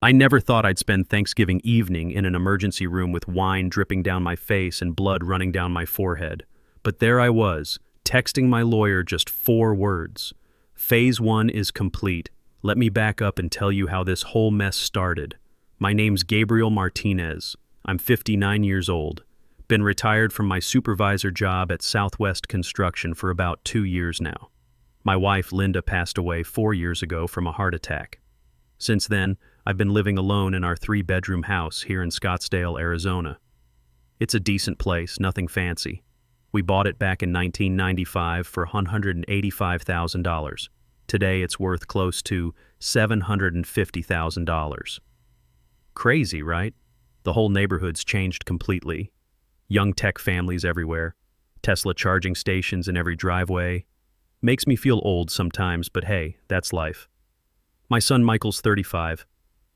I never thought I'd spend Thanksgiving evening in an emergency room with wine dripping down my face and blood running down my forehead. But there I was, texting my lawyer just 4 words. Phase 1 is complete. Let me back up and tell you how this whole mess started. My name's Gabriel Martinez. I'm 59 years old. Been retired from my supervisor job at Southwest Construction for about 2 years now. My wife, Linda, passed away 4 years ago from a heart attack. Since then, I've been living alone in our 3-bedroom house here in Scottsdale, Arizona. It's a decent place, nothing fancy. We bought it back in 1995 for $185,000. Today it's worth close to $750,000. Crazy, right? The whole neighborhood's changed completely. Young tech families everywhere, Tesla charging stations in every driveway. Makes me feel old sometimes, but hey, that's life. My son Michael's 35,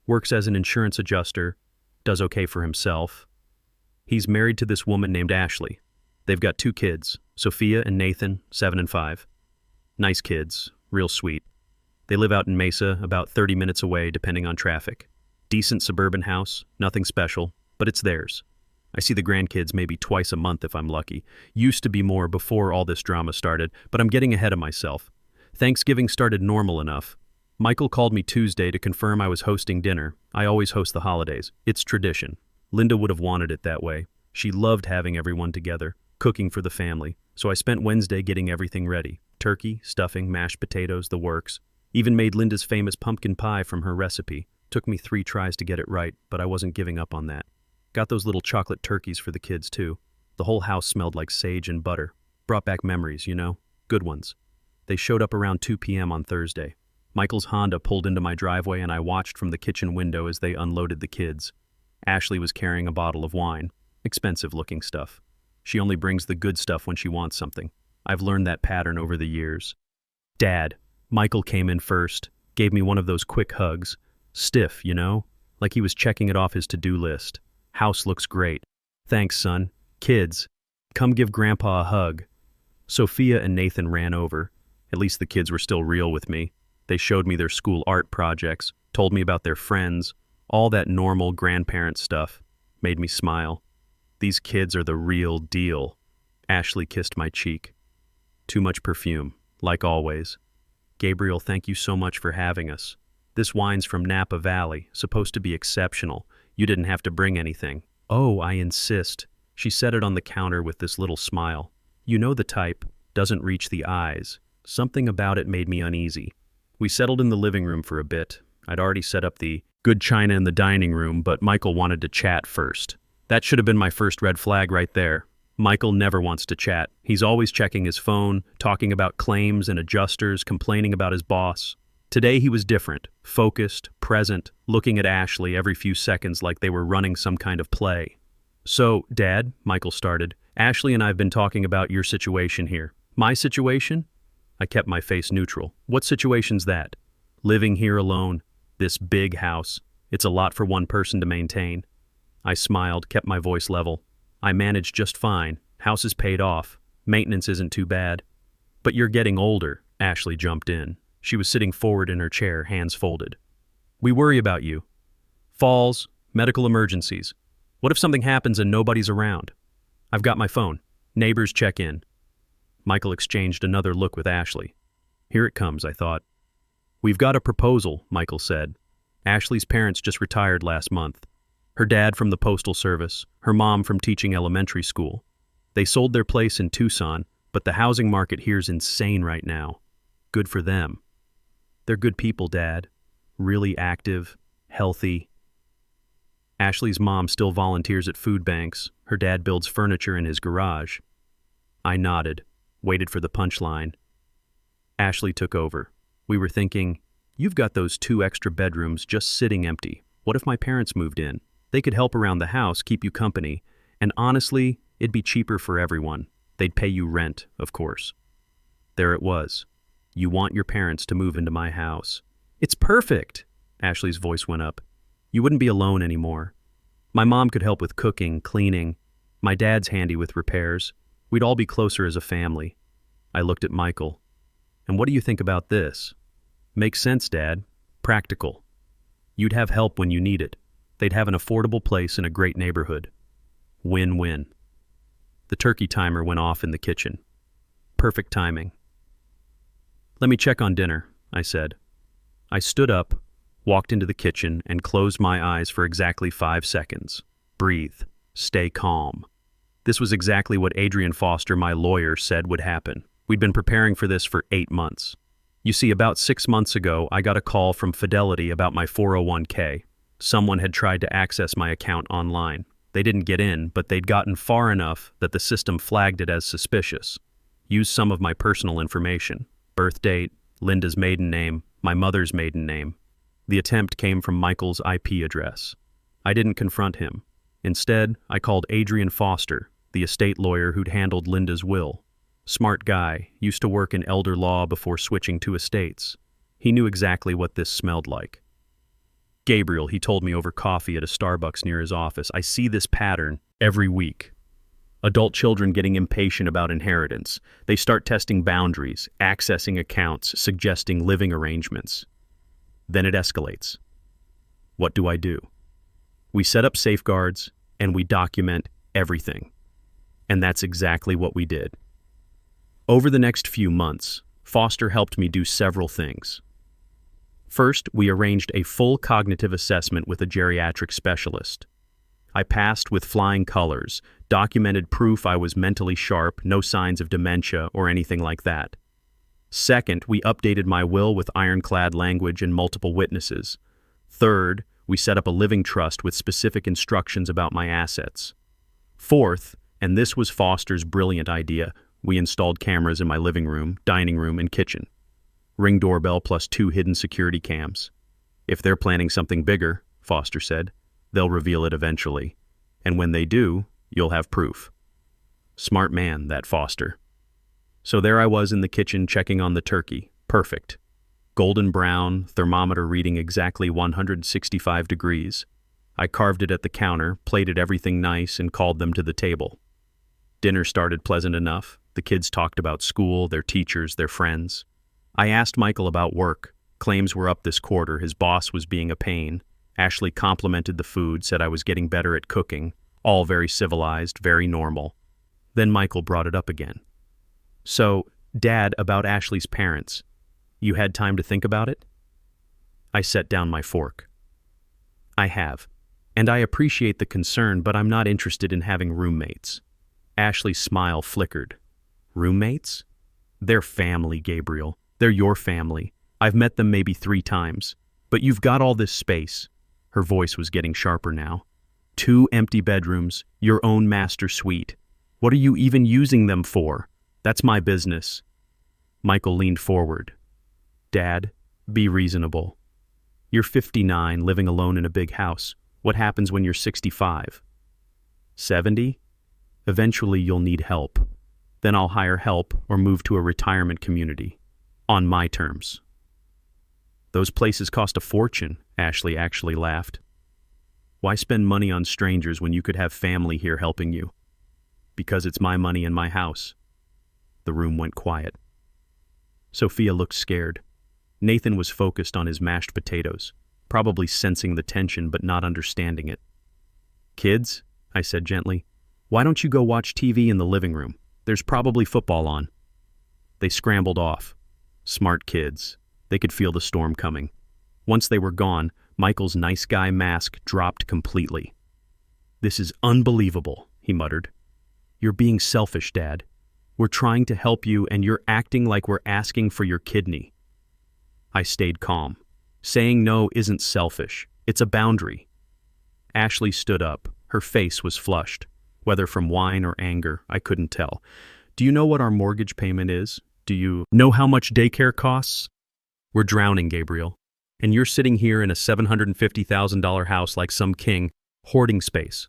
works as an insurance adjuster, does okay for himself. He's married to this woman named Ashley. They've got 2 kids, Sophia and Nathan, 7 and 5. Nice kids, real sweet. They live out in Mesa, about 30 minutes away depending on traffic. Decent suburban house, nothing special, but it's theirs. I see the grandkids maybe twice a month if I'm lucky. Used to be more before all this drama started, but I'm getting ahead of myself. Thanksgiving started normal enough. Michael called me Tuesday to confirm I was hosting dinner. I always host the holidays. It's tradition. Linda would have wanted it that way. She loved having everyone together, cooking for the family. So I spent Wednesday getting everything ready. Turkey, stuffing, mashed potatoes, the works. Even made Linda's famous pumpkin pie from her recipe. Took me 3 tries to get it right, but I wasn't giving up on that. Got those little chocolate turkeys for the kids too. The whole house smelled like sage and butter. Brought back memories, you know? Good ones. They showed up around 2 p.m. on Thursday. Michael's Honda pulled into my driveway and I watched from the kitchen window as they unloaded the kids. Ashley was carrying a bottle of wine. Expensive-looking stuff. She only brings the good stuff when she wants something. I've learned that pattern over the years. Dad, Michael came in first, gave me one of those quick hugs. Stiff, you know? Like he was checking it off his to-do list. House looks great. Thanks, son. Kids, come give Grandpa a hug. Sophia and Nathan ran over. At least the kids were still real with me. They showed me their school art projects, told me about their friends, all that normal grandparent stuff. Made me smile. These kids are the real deal. Ashley kissed my cheek. Too much perfume, like always. Gabriel, thank you so much for having us. This wine's from Napa Valley, supposed to be exceptional. You didn't have to bring anything. Oh, I insist. She set it on the counter with this little smile. You know the type, doesn't reach the eyes. Something about it made me uneasy. We settled in the living room for a bit. I'd already set up the good china in the dining room, but Michael wanted to chat first. That should have been my first red flag right there. Michael never wants to chat. He's always checking his phone, talking about claims and adjusters, complaining about his boss. Today he was different, focused, present, looking at Ashley every few seconds like they were running some kind of play. So, Dad, Michael started, Ashley and I have been talking about your situation here. My situation? I kept my face neutral. What situation's that? Living here alone. This big house. It's a lot for one person to maintain. I smiled, kept my voice level. I managed just fine. House is paid off. Maintenance isn't too bad. But you're getting older, Ashley jumped in. She was sitting forward in her chair, hands folded. We worry about you. Falls, medical emergencies. What if something happens and nobody's around? I've got my phone. Neighbors check in. Michael exchanged another look with Ashley. Here it comes, I thought. We've got a proposal, Michael said. Ashley's parents just retired last month. Her dad from the Postal Service, her mom from teaching elementary school. They sold their place in Tucson, but the housing market here's insane right now. Good for them. They're good people, Dad. Really active, healthy. Ashley's mom still volunteers at food banks. Her dad builds furniture in his garage. I nodded, waited for the punchline. Ashley took over. We were thinking, you've got those 2 extra bedrooms just sitting empty. What if my parents moved in? They could help around the house, keep you company, and honestly, it'd be cheaper for everyone. They'd pay you rent, of course. There it was. You want your parents to move into my house. It's perfect! Ashley's voice went up. You wouldn't be alone anymore. My mom could help with cooking, cleaning. My dad's handy with repairs. We'd all be closer as a family. I looked at Michael. And what do you think about this? Makes sense, Dad. Practical. You'd have help when you need it. They'd have an affordable place in a great neighborhood. Win-win. The turkey timer went off in the kitchen. Perfect timing. "Let me check on dinner," I said. I stood up, walked into the kitchen, and closed my eyes for exactly 5 seconds. Breathe. Stay calm. This was exactly what Adrian Foster, my lawyer, said would happen. We'd been preparing for this for 8 months. You see, about 6 months ago, I got a call from Fidelity about my 401k. Someone had tried to access my account online. They didn't get in, but they'd gotten far enough that the system flagged it as suspicious. Used some of my personal information: birth date, Linda's maiden name, my mother's maiden name. The attempt came from Michael's IP address. I didn't confront him. Instead, I called Adrian Foster, the estate lawyer who'd handled Linda's will. Smart guy, used to work in elder law before switching to estates. He knew exactly what this smelled like. "Gabriel," he told me over coffee at a Starbucks near his office, "I see this pattern every week. Adult children getting impatient about inheritance. They start testing boundaries, accessing accounts, suggesting living arrangements. Then it escalates. What do I do? We set up safeguards, and we document everything." And that's exactly what we did. Over the next few months, Foster helped me do several things. First, we arranged a full cognitive assessment with a geriatric specialist. I passed with flying colors, documented proof I was mentally sharp, no signs of dementia or anything like that. Second, we updated my will with ironclad language and multiple witnesses. Third, we set up a living trust with specific instructions about my assets. Fourth, and this was Foster's brilliant idea, we installed cameras in my living room, dining room, and kitchen. Ring doorbell plus 2 hidden security cams. "If they're planning something bigger," Foster said, "they'll reveal it eventually. And when they do, you'll have proof." Smart man, that Foster. So there I was in the kitchen checking on the turkey. Perfect. Golden brown, thermometer reading exactly 165 degrees. I carved it at the counter, plated everything nice, and called them to the table. Dinner started pleasant enough. The kids talked about school, their teachers, their friends. I asked Michael about work. Claims were up this quarter. His boss was being a pain. Ashley complimented the food, said I was getting better at cooking. All very civilized, very normal. Then Michael brought it up again. "So, Dad, about Ashley's parents. You had time to think about it?" I set down my fork. "I have. And I appreciate the concern, but I'm not interested in having roommates." Ashley's smile flickered. "Roommates? They're family, Gabriel. They're your family. I've met them maybe 3 times. But you've got all this space." Her voice was getting sharper now. 2 empty bedrooms, your own master suite. What are you even using them for? That's my business." Michael leaned forward. "Dad, be reasonable. You're 59, living alone in a big house. What happens when you're 65? 70? Eventually you'll need help. Then I'll hire help or move to a retirement community. On my terms." "Those places cost a fortune," Ashley actually laughed. "Why spend money on strangers when you could have family here helping you?" "Because it's my money and my house." The room went quiet. Sophia looked scared. Nathan was focused on his mashed potatoes, probably sensing the tension but not understanding it. "Kids," I said gently, "why don't you go watch TV in the living room? There's probably football on." They scrambled off. Smart kids. They could feel the storm coming. Once they were gone, Michael's nice guy mask dropped completely. "This is unbelievable," he muttered. "You're being selfish, Dad. We're trying to help you and you're acting like we're asking for your kidney." I stayed calm. Saying no isn't selfish. It's a boundary. Ashley stood up. Her face was flushed. Whether from wine or anger, I couldn't tell. "Do you know what our mortgage payment is? Do you know how much daycare costs? We're drowning, Gabriel. And you're sitting here in a $750,000 house like some king, hoarding space."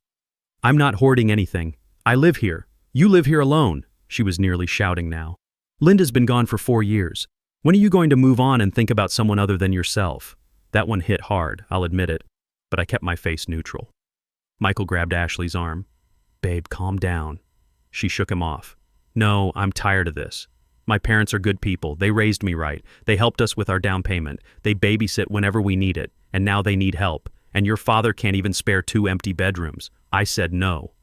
"I'm not hoarding anything. I live here. You live here alone," she was nearly shouting now. "Linda's been gone for 4 years. When are you going to move on and think about someone other than yourself?" That one hit hard, I'll admit it, but I kept my face neutral. Michael grabbed Ashley's arm. "Babe, calm down." She shook him off. "No, I'm tired of this. My parents are good people. They raised me right. They helped us with our down payment. They babysit whenever we need it, and now they need help. And your father can't even spare 2 empty bedrooms. I said no.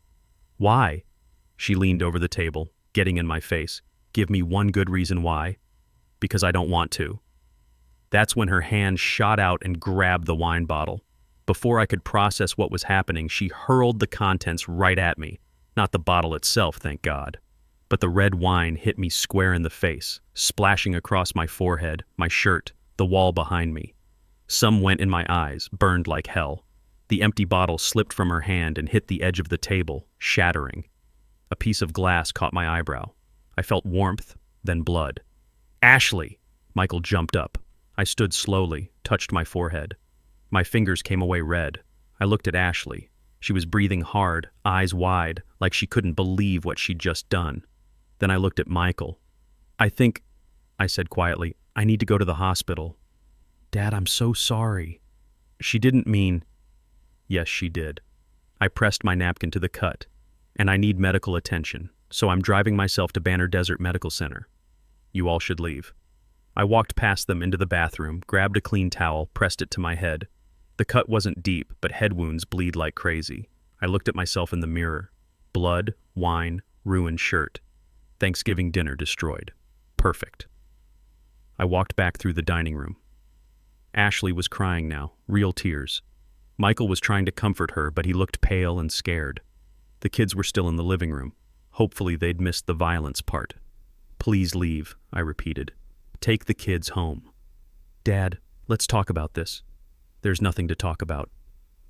Why? She leaned over the table, getting in my face. Give me one good reason why. Because I don't want to. That's when her hand shot out and grabbed the wine bottle. Before I could process what was happening, she hurled the contents right at me. Not the bottle itself, thank God. But the red wine hit me square in the face, splashing across my forehead, my shirt, the wall behind me. Some went in my eyes, burned like hell. The empty bottle slipped from her hand and hit the edge of the table, shattering. A piece of glass caught my eyebrow. I felt warmth, then blood. Ashley! Michael jumped up. I stood slowly, touched my forehead. My fingers came away red. I looked at Ashley. She was breathing hard, eyes wide, like she couldn't believe what she'd just done. Then I looked at Michael. I said quietly, I need to go to the hospital. Dad, I'm so sorry. She didn't mean... Yes, she did. I pressed my napkin to the cut. And I need medical attention, so I'm driving myself to Banner Desert Medical Center. You all should leave. I walked past them into the bathroom, grabbed a clean towel, pressed it to my head. The cut wasn't deep, but head wounds bleed like crazy. I looked at myself in the mirror. Blood, wine, ruined shirt. Thanksgiving dinner destroyed. Perfect. I walked back through the dining room. Ashley was crying now, real tears. Michael was trying to comfort her, but he looked pale and scared. The kids were still in the living room. Hopefully they'd missed the violence part. Please leave, I repeated. Take the kids home. Dad, let's talk about this. There's nothing to talk about.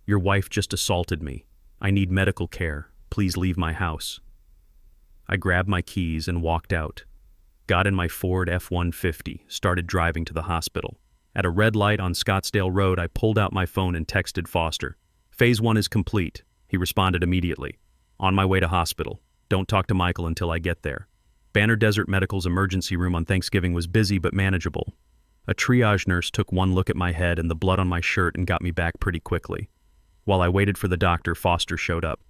Your wife just assaulted me. I need medical care. Please leave my house. I grabbed my keys and walked out. Got in my Ford F-150, started driving to the hospital. At a red light on Scottsdale Road, I pulled out my phone and texted Foster. Phase 1 is complete. He responded immediately. On my way to hospital. Don't talk to Michael until I get there. Banner Desert Medical's emergency room on Thanksgiving was busy but manageable. A triage nurse took one look at my head and the blood on my shirt and got me back pretty quickly. While I waited for the doctor, Foster showed up.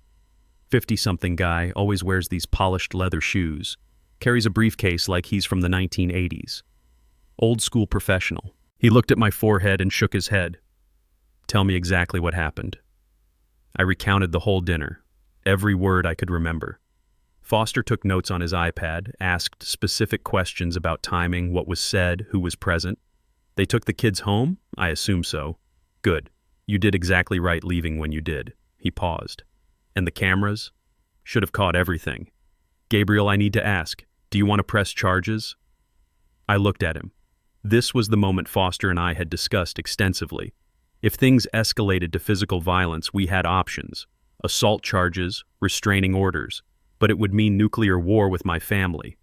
50-something guy, always wears these polished leather shoes. Carries a briefcase like he's from the 1980s. Old school professional. He looked at my forehead and shook his head. Tell me exactly what happened. I recounted the whole dinner. Every word I could remember. Foster took notes on his iPad, asked specific questions about timing, what was said, who was present. They took the kids home? I assume so. Good. You did exactly right leaving when you did. He paused. And the cameras? Should have caught everything. Gabriel, I need to ask, do you want to press charges? I looked at him. This was the moment Foster and I had discussed extensively. If things escalated to physical violence, we had options. Assault charges, restraining orders. But it would mean nuclear war with my family.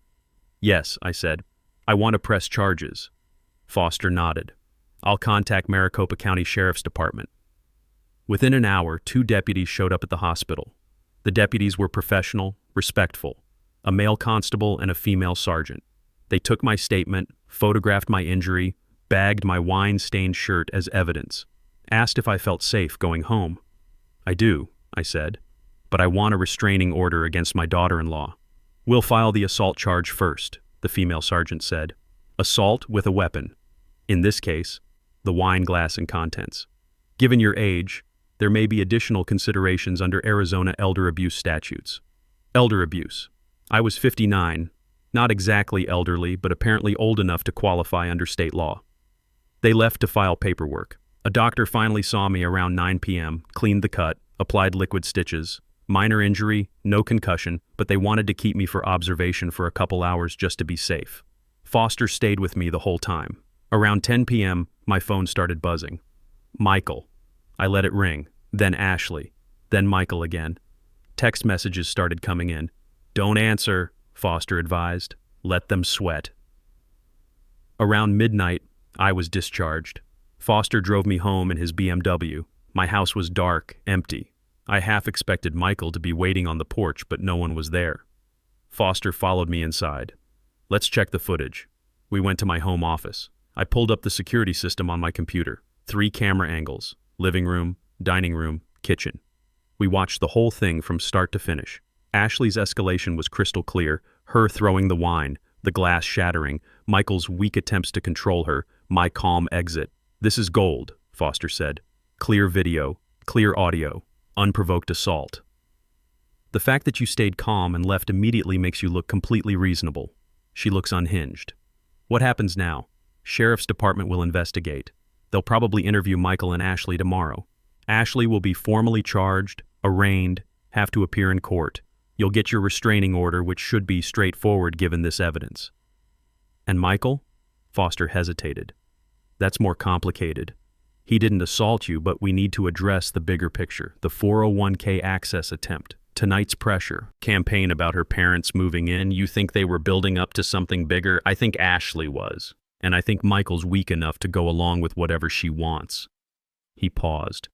Yes, I said. I want to press charges. Foster nodded. I'll contact Maricopa County Sheriff's Department. Within an hour, 2 deputies showed up at the hospital. The deputies were professional, respectful. A male constable and a female sergeant. They took my statement, photographed my injury, bagged my wine-stained shirt as evidence. Asked if I felt safe going home. I do, I said. But I want a restraining order against my daughter-in-law. We'll file the assault charge first, the female sergeant said. Assault with a weapon. In this case, the wine glass and contents. Given your age, there may be additional considerations under Arizona elder abuse statutes. Elder abuse. I was 59, not exactly elderly, but apparently old enough to qualify under state law. They left to file paperwork. A doctor finally saw me around 9 p.m., cleaned the cut, applied liquid stitches. Minor injury, no concussion, but they wanted to keep me for observation for a couple hours just to be safe. Foster stayed with me the whole time. Around 10 p.m., my phone started buzzing. Michael. I let it ring, then Ashley, then Michael again. Text messages started coming in. Don't answer, Foster advised. Let them sweat. Around midnight, I was discharged. Foster drove me home in his BMW. My house was dark, empty. I half expected Michael to be waiting on the porch, but no one was there. Foster followed me inside. Let's check the footage. We went to my home office. I pulled up the security system on my computer. 3 camera angles. Living room, dining room, kitchen. We watched the whole thing from start to finish. Ashley's escalation was crystal clear, her throwing the wine, the glass shattering, Michael's weak attempts to control her, my calm exit. "This is gold," Foster said. "Clear video, clear audio, unprovoked assault." "The fact that you stayed calm and left immediately makes you look completely reasonable." She looks unhinged. "What happens now?" "Sheriff's Department will investigate. They'll probably interview Michael and Ashley tomorrow. Ashley will be formally charged, arraigned, have to appear in court. You'll get your restraining order, which should be straightforward given this evidence." "And Michael?" Foster hesitated. "That's more complicated. He didn't assault you, but we need to address the bigger picture, the 401k access attempt. Tonight's pressure, campaign about her parents moving in. You think they were building up to something bigger? I think Ashley was. And I think Michael's weak enough to go along with whatever she wants." He paused.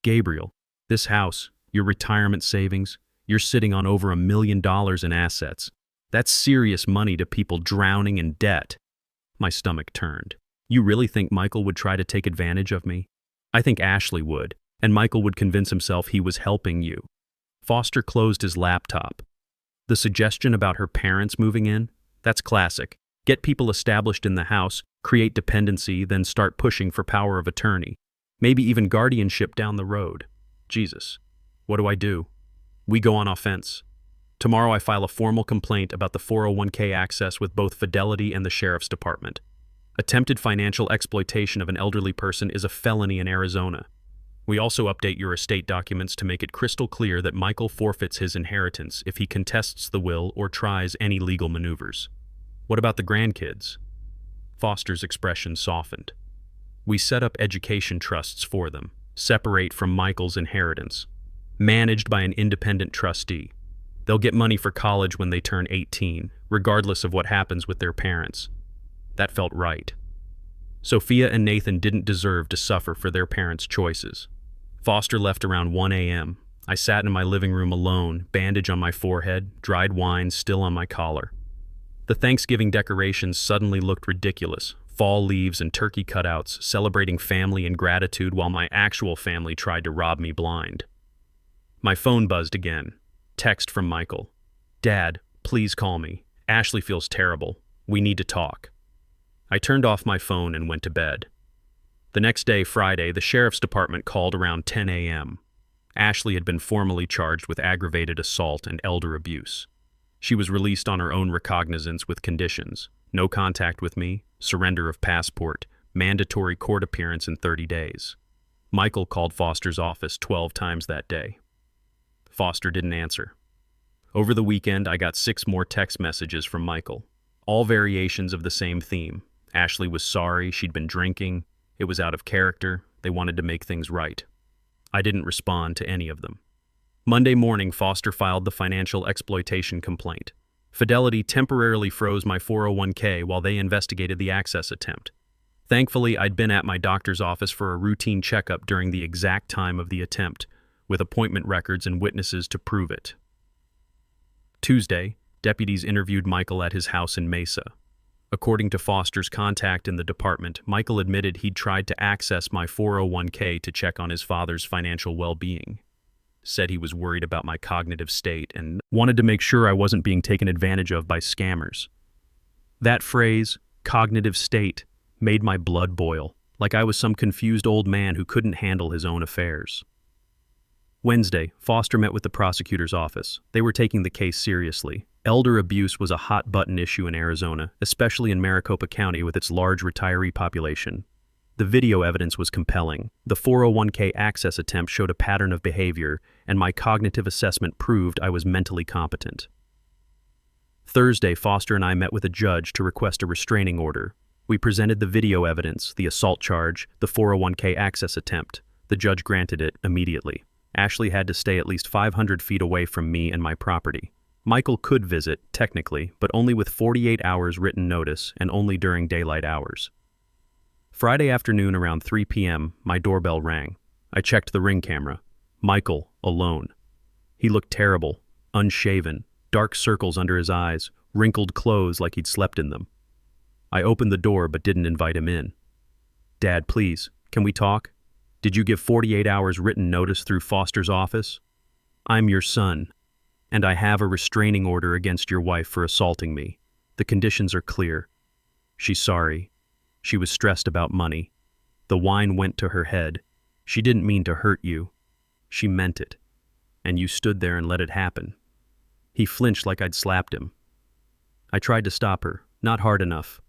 "Gabriel, this house, your retirement savings, you're sitting on over $1 million in assets. That's serious money to people drowning in debt." My stomach turned. "You really think Michael would try to take advantage of me?" "I think Ashley would, and Michael would convince himself he was helping you." Foster closed his laptop. "The suggestion about her parents moving in? That's classic. Get people established in the house, create dependency, then start pushing for power of attorney. Maybe even guardianship down the road. Jesus. What do? We go on offense. Tomorrow I file a formal complaint about the 401k access with both Fidelity and the Sheriff's Department. Attempted financial exploitation of an elderly person is a felony in Arizona. We also update your estate documents to make it crystal clear that Michael forfeits his inheritance if he contests the will or tries any legal maneuvers." "What about the grandkids?" Foster's expression softened. "We set up education trusts for them, separate from Michael's inheritance, managed by an independent trustee. They'll get money for college when they turn 18, regardless of what happens with their parents." That felt right. Sophia and Nathan didn't deserve to suffer for their parents' choices. Foster left around 1 a.m. I sat in my living room alone, bandage on my forehead, dried wine still on my collar. The Thanksgiving decorations suddenly looked ridiculous. Fall leaves and turkey cutouts, celebrating family and gratitude while my actual family tried to rob me blind. My phone buzzed again. Text from Michael. "Dad, please call me. Ashley feels terrible. We need to talk." I turned off my phone and went to bed. The next day, Friday, the Sheriff's Department called around 10 a.m. Ashley had been formally charged with aggravated assault and elder abuse. She was released on her own recognizance with conditions: no contact with me, surrender of passport, mandatory court appearance in 30 days. Michael called Foster's office 12 times that day. Foster didn't answer. Over the weekend, I got 6 more text messages from Michael, all variations of the same theme. Ashley was sorry, she'd been drinking, it was out of character, they wanted to make things right. I didn't respond to any of them. Monday morning, Foster filed the financial exploitation complaint. Fidelity temporarily froze my 401k while they investigated the access attempt. Thankfully, I'd been at my doctor's office for a routine checkup during the exact time of the attempt, with appointment records and witnesses to prove it. Tuesday, deputies interviewed Michael at his house in Mesa. According to Foster's contact in the department, Michael admitted he'd tried to access my 401k to check on his father's financial well-being. Said he was worried about my cognitive state and wanted to make sure I wasn't being taken advantage of by scammers. That phrase, cognitive state, made my blood boil, like I was some confused old man who couldn't handle his own affairs. Wednesday, Foster met with the prosecutor's office. They were taking the case seriously. Elder abuse was a hot-button issue in Arizona, especially in Maricopa County with its large retiree population. The video evidence was compelling. The 401k access attempt showed a pattern of behavior, and my cognitive assessment proved I was mentally competent. Thursday, Foster and I met with a judge to request a restraining order. We presented the video evidence, the assault charge, the 401k access attempt. The judge granted it immediately. Ashley had to stay at least 500 feet away from me and my property. Michael could visit, technically, but only with 48 hours written notice and only during daylight hours. Friday afternoon around 3 p.m., my doorbell rang. I checked the Ring camera. Michael, alone. He looked terrible, unshaven, dark circles under his eyes, wrinkled clothes like he'd slept in them. I opened the door but didn't invite him in. "Dad, please, can we talk? Did you give 48 hours written notice through Foster's office? I'm your son, and I have a restraining order against your wife for assaulting me. The conditions are clear. She's sorry. She was stressed about money. The wine went to her head. She didn't mean to hurt you. She meant it. And you stood there and let it happen. He flinched like I'd slapped him. I tried to stop her, not hard enough.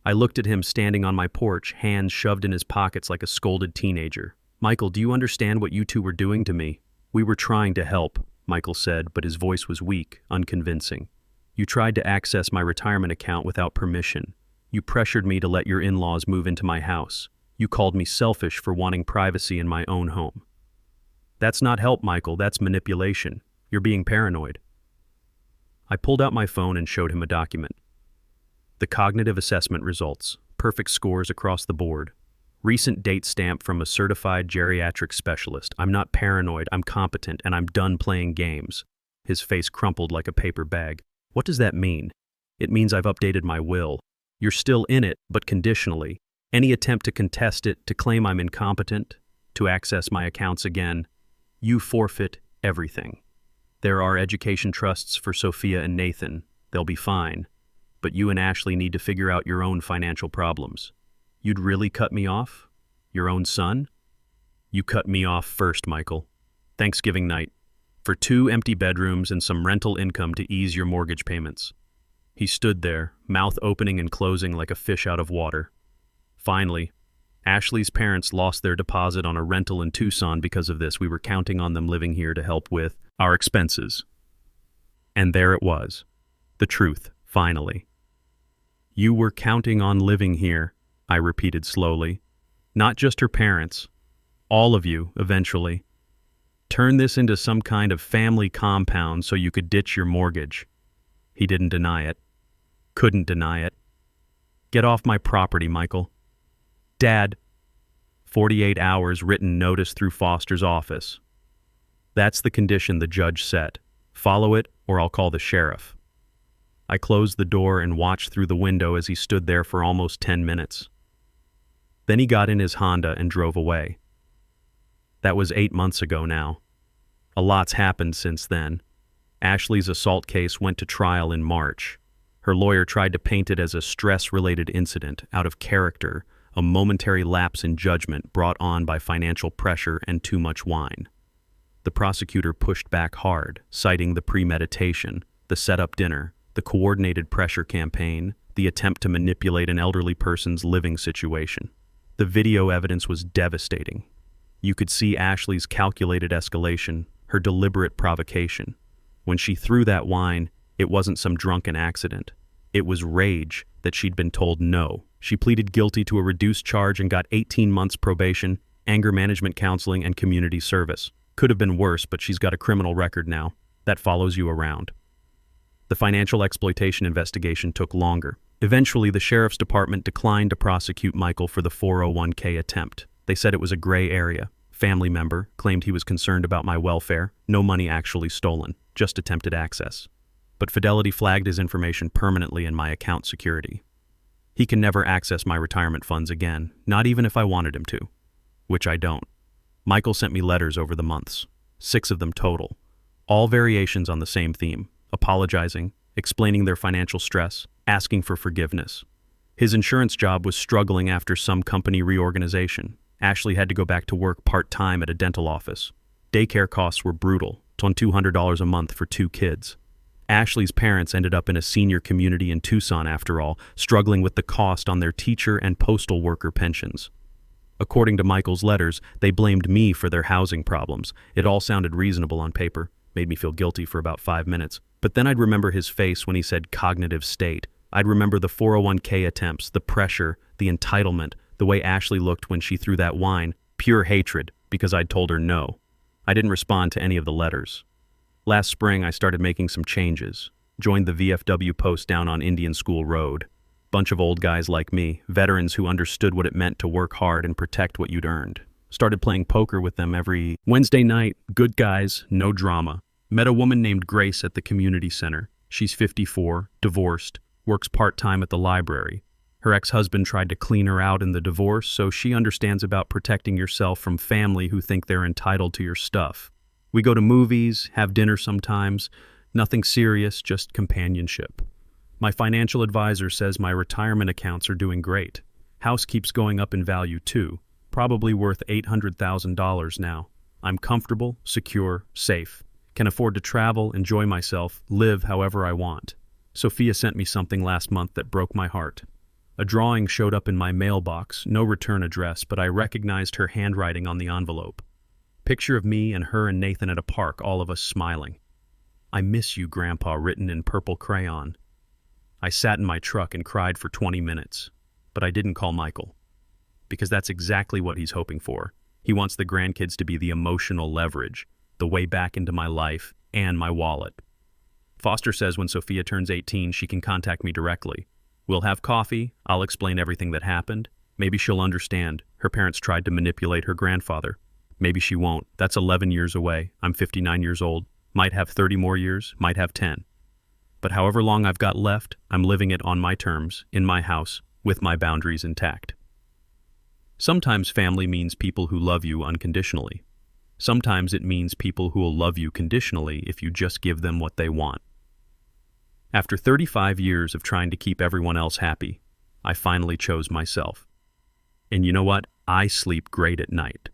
I looked at him standing on my porch, hands shoved in his pockets like a scolded teenager. Michael, do you understand what you two were doing to me? We were trying to help, Michael said, but his voice was weak, unconvincing. You tried to access my retirement account without permission. You pressured me to let your in-laws move into my house. You called me selfish for wanting privacy in my own home. That's not help, Michael, that's manipulation. You're being paranoid. I pulled out my phone and showed him a document. The cognitive assessment results, perfect scores across the board. Recent date stamp from a certified geriatric specialist. I'm not paranoid, I'm competent, and I'm done playing games. His face crumpled like a paper bag. What does that mean? It means I've updated my will. You're still in it, but conditionally. Any attempt to contest it, to claim I'm incompetent, to access my accounts again, you forfeit everything. There are education trusts for Sophia and Nathan. They'll be fine. But you and Ashley need to figure out your own financial problems. You'd really cut me off? Your own son? You cut me off first, Michael. Thanksgiving night. For 2 empty bedrooms and some rental income to ease your mortgage payments. He stood there, mouth opening and closing like a fish out of water. Finally, Ashley's parents lost their deposit on a rental in Tucson because of this. We were counting on them living here to help with our expenses. And there it was. The truth, finally. You were counting on living here, I repeated slowly. Not just her parents. All of you, eventually. Turn this into some kind of family compound so you could ditch your mortgage. He didn't deny it. Couldn't deny it. Get off my property, Michael. Dad. 48 hours written notice through Foster's office. That's the condition the judge set. Follow it, or I'll call the sheriff. I closed the door and watched through the window as he stood there for almost 10 minutes. Then he got in his Honda and drove away. That was 8 months ago now. A lot's happened since then. Ashley's assault case went to trial in March. Her lawyer tried to paint it as a stress-related incident, out of character, a momentary lapse in judgment brought on by financial pressure and too much wine. The prosecutor pushed back hard, citing the premeditation, the set-up dinner, the coordinated pressure campaign, the attempt to manipulate an elderly person's living situation. The video evidence was devastating. You could see Ashley's calculated escalation, her deliberate provocation. When she threw that wine, it wasn't some drunken accident. It was rage that she'd been told no. She pleaded guilty to a reduced charge and got 18 months probation, anger management counseling, and community service. Could have been worse, but she's got a criminal record now. That follows you around. The financial exploitation investigation took longer. Eventually, the sheriff's department declined to prosecute Michael for the 401k attempt. They said it was a gray area. Family member claimed he was concerned about my welfare. No money actually stolen, just attempted access. But Fidelity flagged his information permanently in my account security. He can never access my retirement funds again, not even if I wanted him to, which I don't. Michael sent me letters over the months, 6 of them total, all variations on the same theme, apologizing, explaining their financial stress, asking for forgiveness. His insurance job was struggling after some company reorganization. Ashley had to go back to work part-time at a dental office. Daycare costs were brutal, $200 a month for 2 kids. Ashley's parents ended up in a senior community in Tucson after all, struggling with the cost on their teacher and postal worker pensions. According to Michael's letters, they blamed me for their housing problems. It all sounded reasonable on paper, made me feel guilty for about 5 minutes. But then I'd remember his face when he said cognitive state. I'd remember the 401k attempts, the pressure, the entitlement, the way Ashley looked when she threw that wine, pure hatred, because I'd told her no. I didn't respond to any of the letters. Last spring, I started making some changes. Joined the VFW post down on Indian School Road. Bunch of old guys like me, veterans who understood what it meant to work hard and protect what you'd earned. Started playing poker with them every Wednesday night. Good guys, no drama. Met a woman named Grace at the community center. She's 54, divorced, works part-time at the library. Her ex-husband tried to clean her out in the divorce, so she understands about protecting yourself from family who think they're entitled to your stuff. We go to movies, have dinner sometimes. Nothing serious, just companionship. My financial advisor says my retirement accounts are doing great. House keeps going up in value too, probably worth $800,000 now. I'm comfortable, secure, safe. Can afford to travel, enjoy myself, live however I want. Sophia sent me something last month that broke my heart. A drawing showed up in my mailbox, no return address, but I recognized her handwriting on the envelope. Picture of me and her and Nathan at a park, all of us smiling. "I miss you, Grandpa," written in purple crayon. I sat in my truck and cried for 20 minutes, but I didn't call Michael. Because that's exactly what he's hoping for. He wants the grandkids to be the emotional leverage, the way back into my life and my wallet. Foster says when Sophia turns 18, she can contact me directly. We'll have coffee, I'll explain everything that happened. Maybe she'll understand. Her parents tried to manipulate her grandfather. Maybe she won't. That's 11 years away. I'm 59 years old. Might have 30 more years, might have 10. But however long I've got left, I'm living it on my terms, in my house, with my boundaries intact. Sometimes family means people who love you unconditionally. Sometimes it means people who will love you conditionally if you just give them what they want. After 35 years of trying to keep everyone else happy, I finally chose myself. And you know what? I sleep great at night.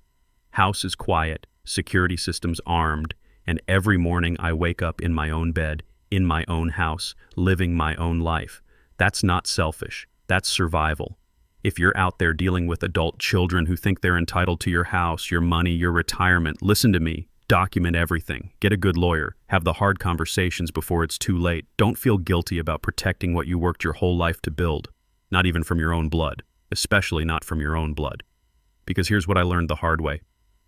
House is quiet, security systems armed, and every morning I wake up in my own bed, in my own house, living my own life. That's not selfish. That's survival. If you're out there dealing with adult children who think they're entitled to your house, your money, your retirement, listen to me. Document everything. Get a good lawyer. Have the hard conversations before it's too late. Don't feel guilty about protecting what you worked your whole life to build. Not even from your own blood. Especially not from your own blood. Because here's what I learned the hard way.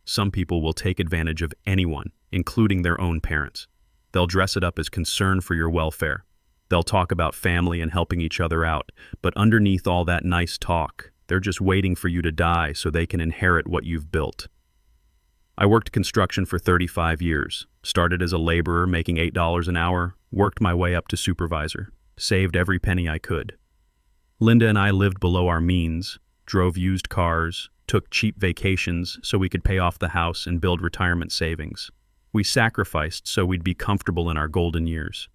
Some people will take advantage of anyone, including their own parents. They'll dress it up as concern for your welfare. They'll talk about family and helping each other out. But underneath all that nice talk, they're just waiting for you to die so they can inherit what you've built. I worked construction for 35 years, started as a laborer making $8 an hour, worked my way up to supervisor, saved every penny I could. Linda and I lived below our means, drove used cars, took cheap vacations so we could pay off the house and build retirement savings. We sacrificed so we'd be comfortable in our golden years.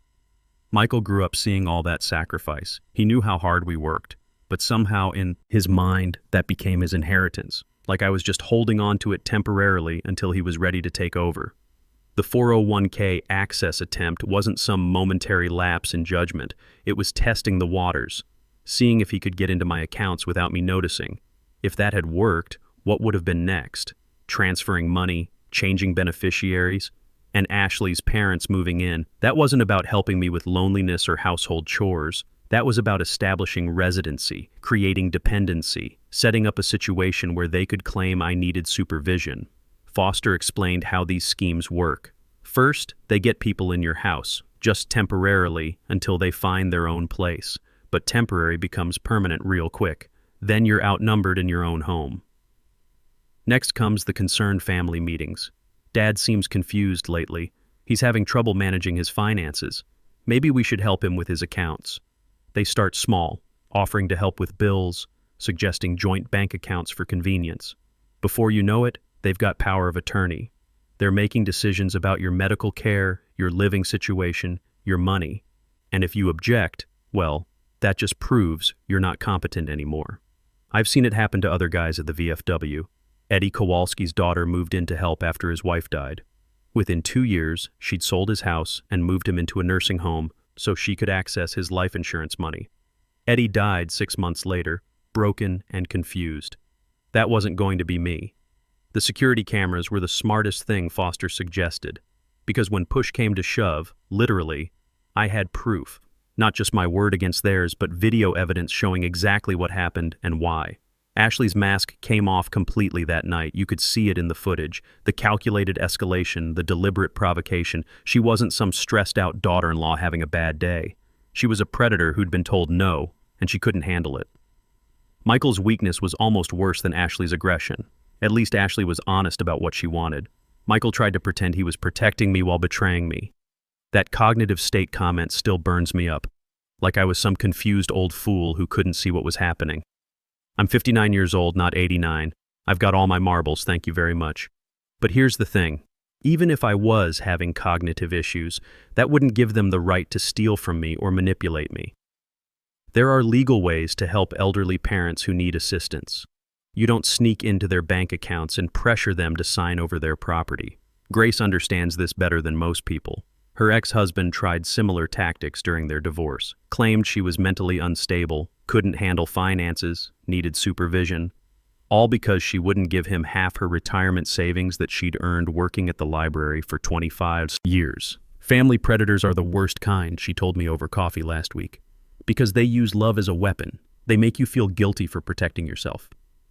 Michael grew up seeing all that sacrifice. He knew how hard we worked, but somehow in his mind that became his inheritance. Like I was just holding on to it temporarily until he was ready to take over. The 401k access attempt wasn't some momentary lapse in judgment. It was testing the waters, seeing if he could get into my accounts without me noticing. If that had worked, what would have been next? Transferring money, changing beneficiaries, and Ashley's parents moving in. That wasn't about helping me with loneliness or household chores. That was about establishing residency, creating dependency, setting up a situation where they could claim I needed supervision. Foster explained how these schemes work. First, they get people in your house, just temporarily until they find their own place. But temporary becomes permanent real quick. Then you're outnumbered in your own home. Next comes the concerned family meetings. Dad seems confused lately. He's having trouble managing his finances. Maybe we should help him with his accounts. They start small, offering to help with bills, suggesting joint bank accounts for convenience. Before you know it, they've got power of attorney. They're making decisions about your medical care, your living situation, your money. And if you object, well, that just proves you're not competent anymore. I've seen it happen to other guys at the VFW. Eddie Kowalski's daughter moved in to help after his wife died. Within 2 years, she'd sold his house and moved him into a nursing home so she could access his life insurance money. Eddie died 6 months later, broken and confused. That wasn't going to be me. The security cameras were the smartest thing Foster suggested, because when push came to shove, literally, I had proof. Not just my word against theirs, but video evidence showing exactly what happened and why. Ashley's mask came off completely that night. You could see it in the footage. The calculated escalation, the deliberate provocation. She wasn't some stressed-out daughter-in-law having a bad day. She was a predator who'd been told no, and she couldn't handle it. Michael's weakness was almost worse than Ashley's aggression. At least Ashley was honest about what she wanted. Michael tried to pretend he was protecting me while betraying me. That cognitive state comment still burns me up, like I was some confused old fool who couldn't see what was happening. I'm 59 years old, not 89. I've got all my marbles, thank you very much. But here's the thing. Even if I was having cognitive issues, that wouldn't give them the right to steal from me or manipulate me. There are legal ways to help elderly parents who need assistance. You don't sneak into their bank accounts and pressure them to sign over their property. Grace understands this better than most people. Her ex-husband tried similar tactics during their divorce, claimed she was mentally unstable, couldn't handle finances, needed supervision, all because she wouldn't give him half her retirement savings that she'd earned working at the library for 25 years. Family predators are the worst kind, she told me over coffee last week, because they use love as a weapon. They make you feel guilty for protecting yourself.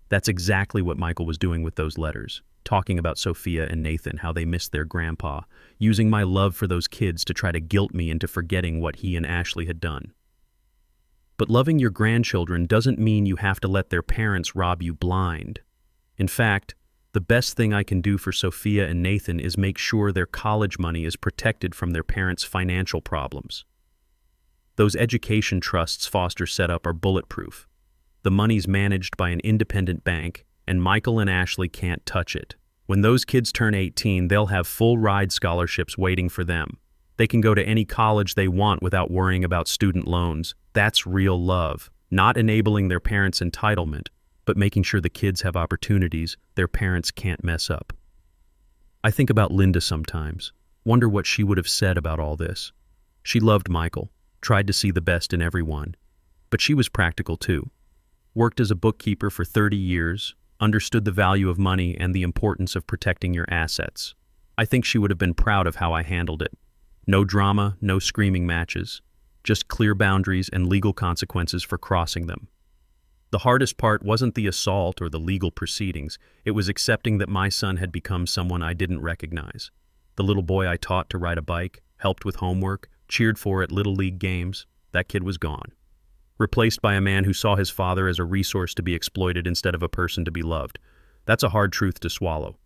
That's exactly what Michael was doing with those letters, talking about Sophia and Nathan, how they missed their grandpa, using my love for those kids to try to guilt me into forgetting what he and Ashley had done. But loving your grandchildren doesn't mean you have to let their parents rob you blind. In fact, the best thing I can do for Sophia and Nathan is make sure their college money is protected from their parents' financial problems. Those education trusts Foster set up are bulletproof. The money's managed by an independent bank, and Michael and Ashley can't touch it. When those kids turn 18, they'll have full ride scholarships waiting for them. They can go to any college they want without worrying about student loans. That's real love, not enabling their parents' entitlement, but making sure the kids have opportunities their parents can't mess up. I think about Linda sometimes, wonder what she would have said about all this. She loved Michael, tried to see the best in everyone, but she was practical too. Worked as a bookkeeper for 30 years, understood the value of money and the importance of protecting your assets. I think she would have been proud of how I handled it. No drama, no screaming matches, just clear boundaries and legal consequences for crossing them. The hardest part wasn't the assault or the legal proceedings, it was accepting that my son had become someone I didn't recognize. The little boy I taught to ride a bike, helped with homework, cheered for at Little League games, that kid was gone. Replaced by a man who saw his father as a resource to be exploited instead of a person to be loved. That's a hard truth to swallow.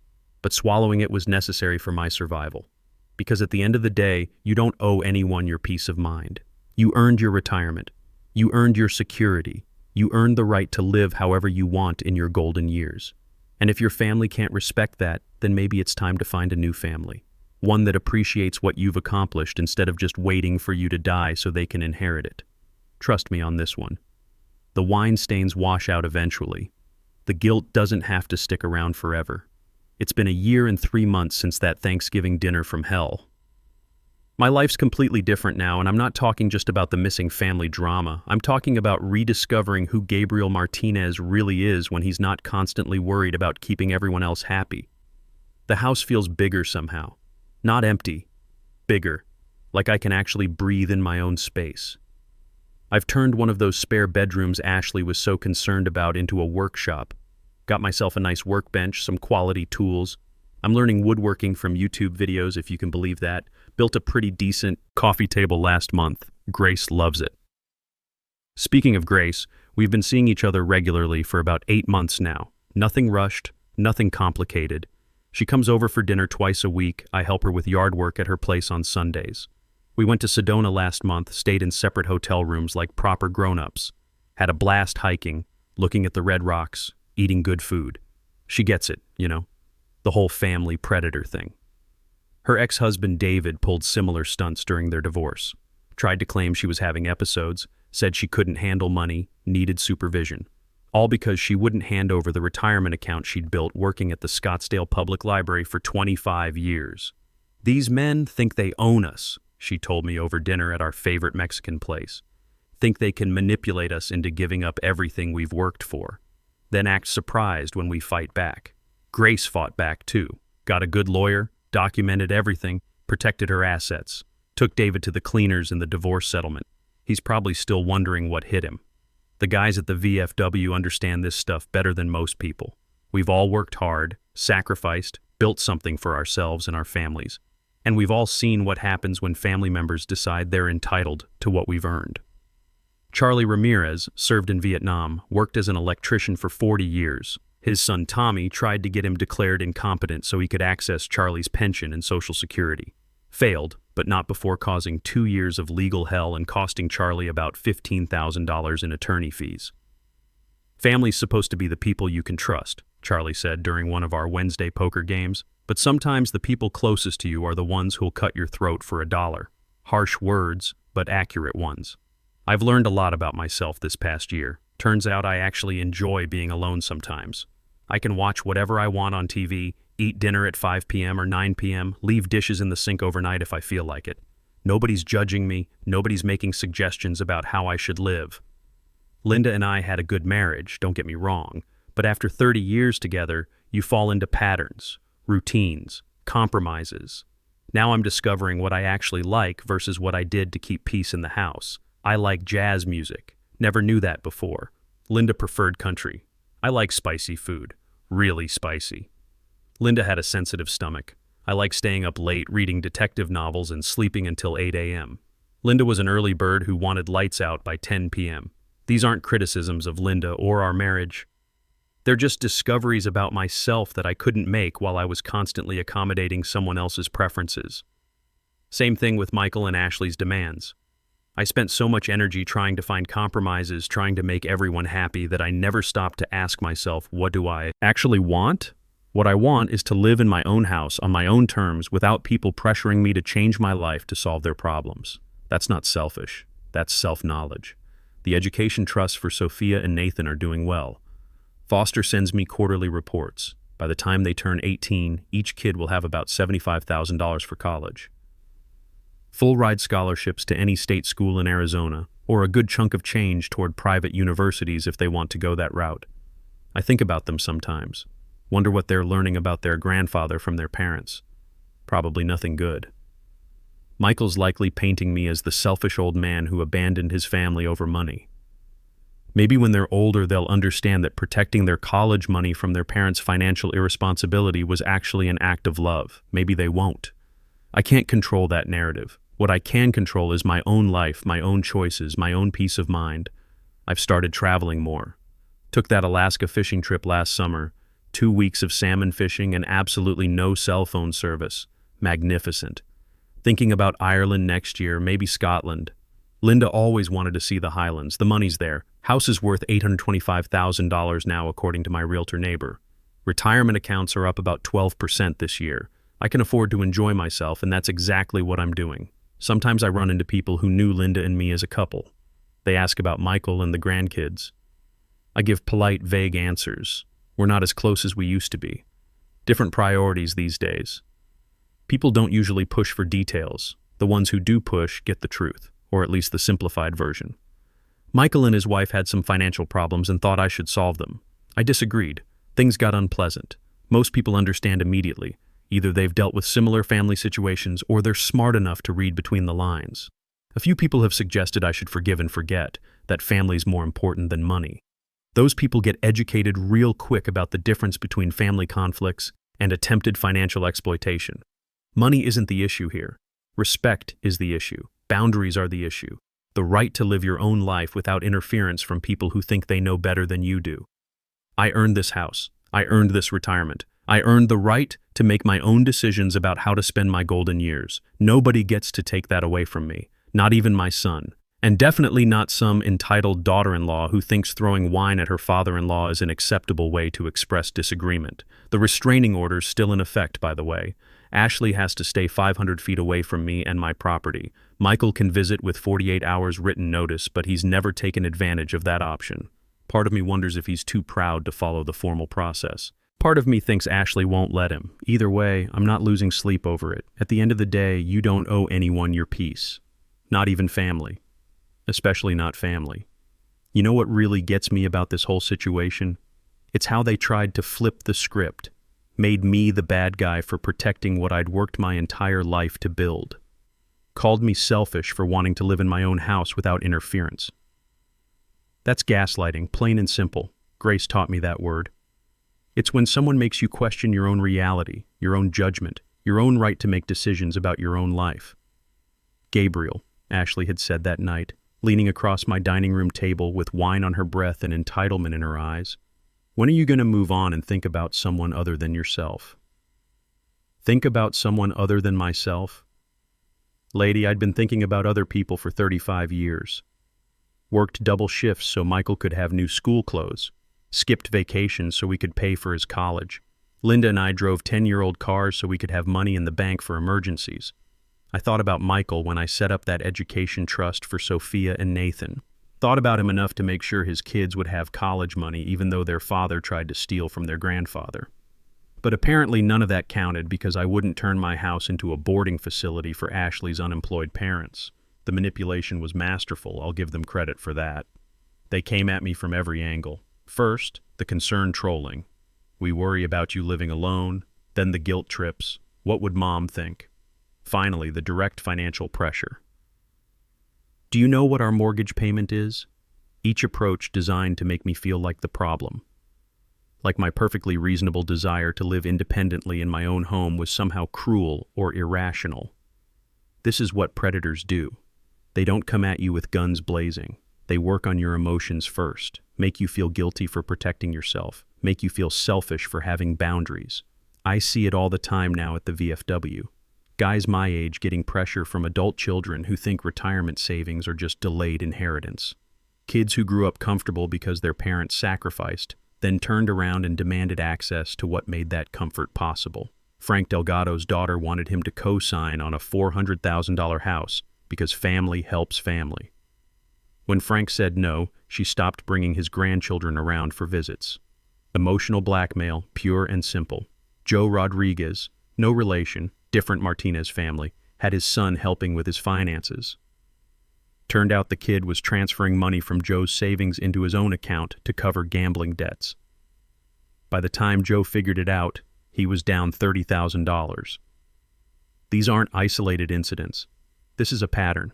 But swallowing it was necessary for my survival. Because at the end of the day, you don't owe anyone your peace of mind. You earned your retirement. You earned your security. You earned the right to live however you want in your golden years. And if your family can't respect that, then maybe it's time to find a new family. One that appreciates what you've accomplished instead of just waiting for you to die so they can inherit it. Trust me on this one. The wine stains wash out eventually. The guilt doesn't have to stick around forever. It's been a year and 3 months since that Thanksgiving dinner from hell. My life's completely different now, and I'm not talking just about the missing family drama. I'm talking about rediscovering who Gabriel Martinez really is when he's not constantly worried about keeping everyone else happy. The house feels bigger somehow. Not empty. Bigger. Like I can actually breathe in my own space. I've turned one of those spare bedrooms Ashley was so concerned about into a workshop. Got myself a nice workbench, some quality tools. I'm learning woodworking from YouTube videos, if you can believe that. Built a pretty decent coffee table last month. Grace loves it. Speaking of Grace, we've been seeing each other regularly for about 8 months now. Nothing rushed, nothing complicated. She comes over for dinner twice a week. I help her with yard work at her place on Sundays. We went to Sedona last month, stayed in separate hotel rooms like proper grown-ups. Had a blast hiking, looking at the red rocks, eating good food. She gets it, you know, the whole family predator thing. Her ex-husband David pulled similar stunts during their divorce. Tried to claim she was having episodes, said she couldn't handle money, needed supervision. All because she wouldn't hand over the retirement account she'd built working at the Scottsdale Public Library for 25 years. These men think they own us, she told me over dinner at our favorite Mexican place. Think they can manipulate us into giving up everything we've worked for. Then act surprised when we fight back. Grace fought back too. Got a good lawyer, documented everything, protected her assets. Took David to the cleaners in the divorce settlement. He's probably still wondering what hit him. The guys at the VFW understand this stuff better than most people. We've all worked hard, sacrificed, built something for ourselves and our families. And we've all seen what happens when family members decide they're entitled to what we've earned. Charlie Ramirez served in Vietnam, worked as an electrician for 40 years. His son Tommy tried to get him declared incompetent so he could access Charlie's pension and Social Security. Failed, but not before causing 2 years of legal hell and costing Charlie about $15,000 in attorney fees. Family's supposed to be the people you can trust, Charlie said during one of our Wednesday poker games, but sometimes the people closest to you are the ones who'll cut your throat for $1. Harsh words, but accurate ones. I've learned a lot about myself this past year. Turns out I actually enjoy being alone sometimes. I can watch whatever I want on TV, eat dinner at 5 p.m. or 9 p.m., leave dishes in the sink overnight if I feel like it. Nobody's judging me, nobody's making suggestions about how I should live. Linda and I had a good marriage, don't get me wrong, but after 30 years together, you fall into patterns, routines, compromises. Now I'm discovering what I actually like versus what I did to keep peace in the house. I like jazz music. Never knew that before. Linda preferred country. I like spicy food. Really spicy. Linda had a sensitive stomach. I like staying up late, reading detective novels and sleeping until 8 a.m. Linda was an early bird who wanted lights out by 10 p.m. These aren't criticisms of Linda or our marriage. They're just discoveries about myself that I couldn't make while I was constantly accommodating someone else's preferences. Same thing with Michael and Ashley's demands. I spent so much energy trying to find compromises, trying to make everyone happy, that I never stopped to ask myself, what do I actually want? What I want is to live in my own house on my own terms without people pressuring me to change my life to solve their problems. That's not selfish. That's self-knowledge. The education trusts for Sophia and Nathan are doing well. Foster sends me quarterly reports. By the time they turn 18, each kid will have about $75,000 for college. Full ride scholarships to any state school in Arizona, or a good chunk of change toward private universities if they want to go that route. I think about them sometimes. Wonder what they're learning about their grandfather from their parents. Probably nothing good. Michael's likely painting me as the selfish old man who abandoned his family over money. Maybe when they're older, they'll understand that protecting their college money from their parents' financial irresponsibility was actually an act of love. Maybe they won't. I can't control that narrative. What I can control is my own life, my own choices, my own peace of mind. I've started traveling more. Took that Alaska fishing trip last summer. 2 weeks of salmon fishing and absolutely no cell phone service. Magnificent. Thinking about Ireland next year, maybe Scotland. Linda always wanted to see the Highlands. The money's there. House is worth $825,000 now, according to my realtor neighbor. Retirement accounts are up about 12% this year. I can afford to enjoy myself, and that's exactly what I'm doing. Sometimes I run into people who knew Linda and me as a couple. They ask about Michael and the grandkids. I give polite, vague answers. We're not as close as we used to be. Different priorities these days. People don't usually push for details. The ones who do push get the truth, or at least the simplified version. Michael and his wife had some financial problems and thought I should solve them. I disagreed. Things got unpleasant. Most people understand immediately. Either they've dealt with similar family situations or they're smart enough to read between the lines. A few people have suggested I should forgive and forget, that family's more important than money. Those people get educated real quick about the difference between family conflicts and attempted financial exploitation. Money isn't the issue here. Respect is the issue. Boundaries are the issue. The right to live your own life without interference from people who think they know better than you do. I earned this house. I earned this retirement. I earned the right to make my own decisions about how to spend my golden years. Nobody gets to take that away from me, not even my son. And definitely not some entitled daughter-in-law who thinks throwing wine at her father-in-law is an acceptable way to express disagreement. The restraining order's still in effect, by the way. Ashley has to stay 500 feet away from me and my property. Michael can visit with 48 hours written notice, but he's never taken advantage of that option. Part of me wonders if he's too proud to follow the formal process. Part of me thinks Ashley won't let him. Either way, I'm not losing sleep over it. At the end of the day, you don't owe anyone your peace. Not even family. Especially not family. You know what really gets me about this whole situation? It's how they tried to flip the script. Made me the bad guy for protecting what I'd worked my entire life to build. Called me selfish for wanting to live in my own house without interference. That's gaslighting, plain and simple. Grace taught me that word. It's when someone makes you question your own reality, your own judgment, your own right to make decisions about your own life. Gabriel, Ashley had said that night, leaning across my dining room table with wine on her breath and entitlement in her eyes. When are you going to move on and think about someone other than yourself? Think about someone other than myself? Lady, I'd been thinking about other people for 35 years. Worked double shifts so Michael could have new school clothes. Skipped vacations so we could pay for his college. Linda and I drove 10-year-old cars so we could have money in the bank for emergencies. I thought about Michael when I set up that education trust for Sophia and Nathan. Thought about him enough to make sure his kids would have college money even though their father tried to steal from their grandfather. But apparently none of that counted because I wouldn't turn my house into a boarding facility for Ashley's unemployed parents. The manipulation was masterful, I'll give them credit for that. They came at me from every angle. First, the concerned trolling. We worry about you living alone. Then the guilt trips. What would mom think? Finally, the direct financial pressure. Do you know what our mortgage payment is? Each approach designed to make me feel like the problem. Like my perfectly reasonable desire to live independently in my own home was somehow cruel or irrational. This is what predators do. They don't come at you with guns blazing. They work on your emotions first, make you feel guilty for protecting yourself, make you feel selfish for having boundaries. I see it all the time now at the VFW. Guys my age getting pressure from adult children who think retirement savings are just delayed inheritance. Kids who grew up comfortable because their parents sacrificed, then turned around and demanded access to what made that comfort possible. Frank Delgado's daughter wanted him to co-sign on a $400,000 house because family helps family. When Frank said no, she stopped bringing his grandchildren around for visits. Emotional blackmail, pure and simple. Joe Rodriguez, no relation, different Martinez family, had his son helping with his finances. Turned out the kid was transferring money from Joe's savings into his own account to cover gambling debts. By the time Joe figured it out, he was down $30,000. These aren't isolated incidents. This is a pattern.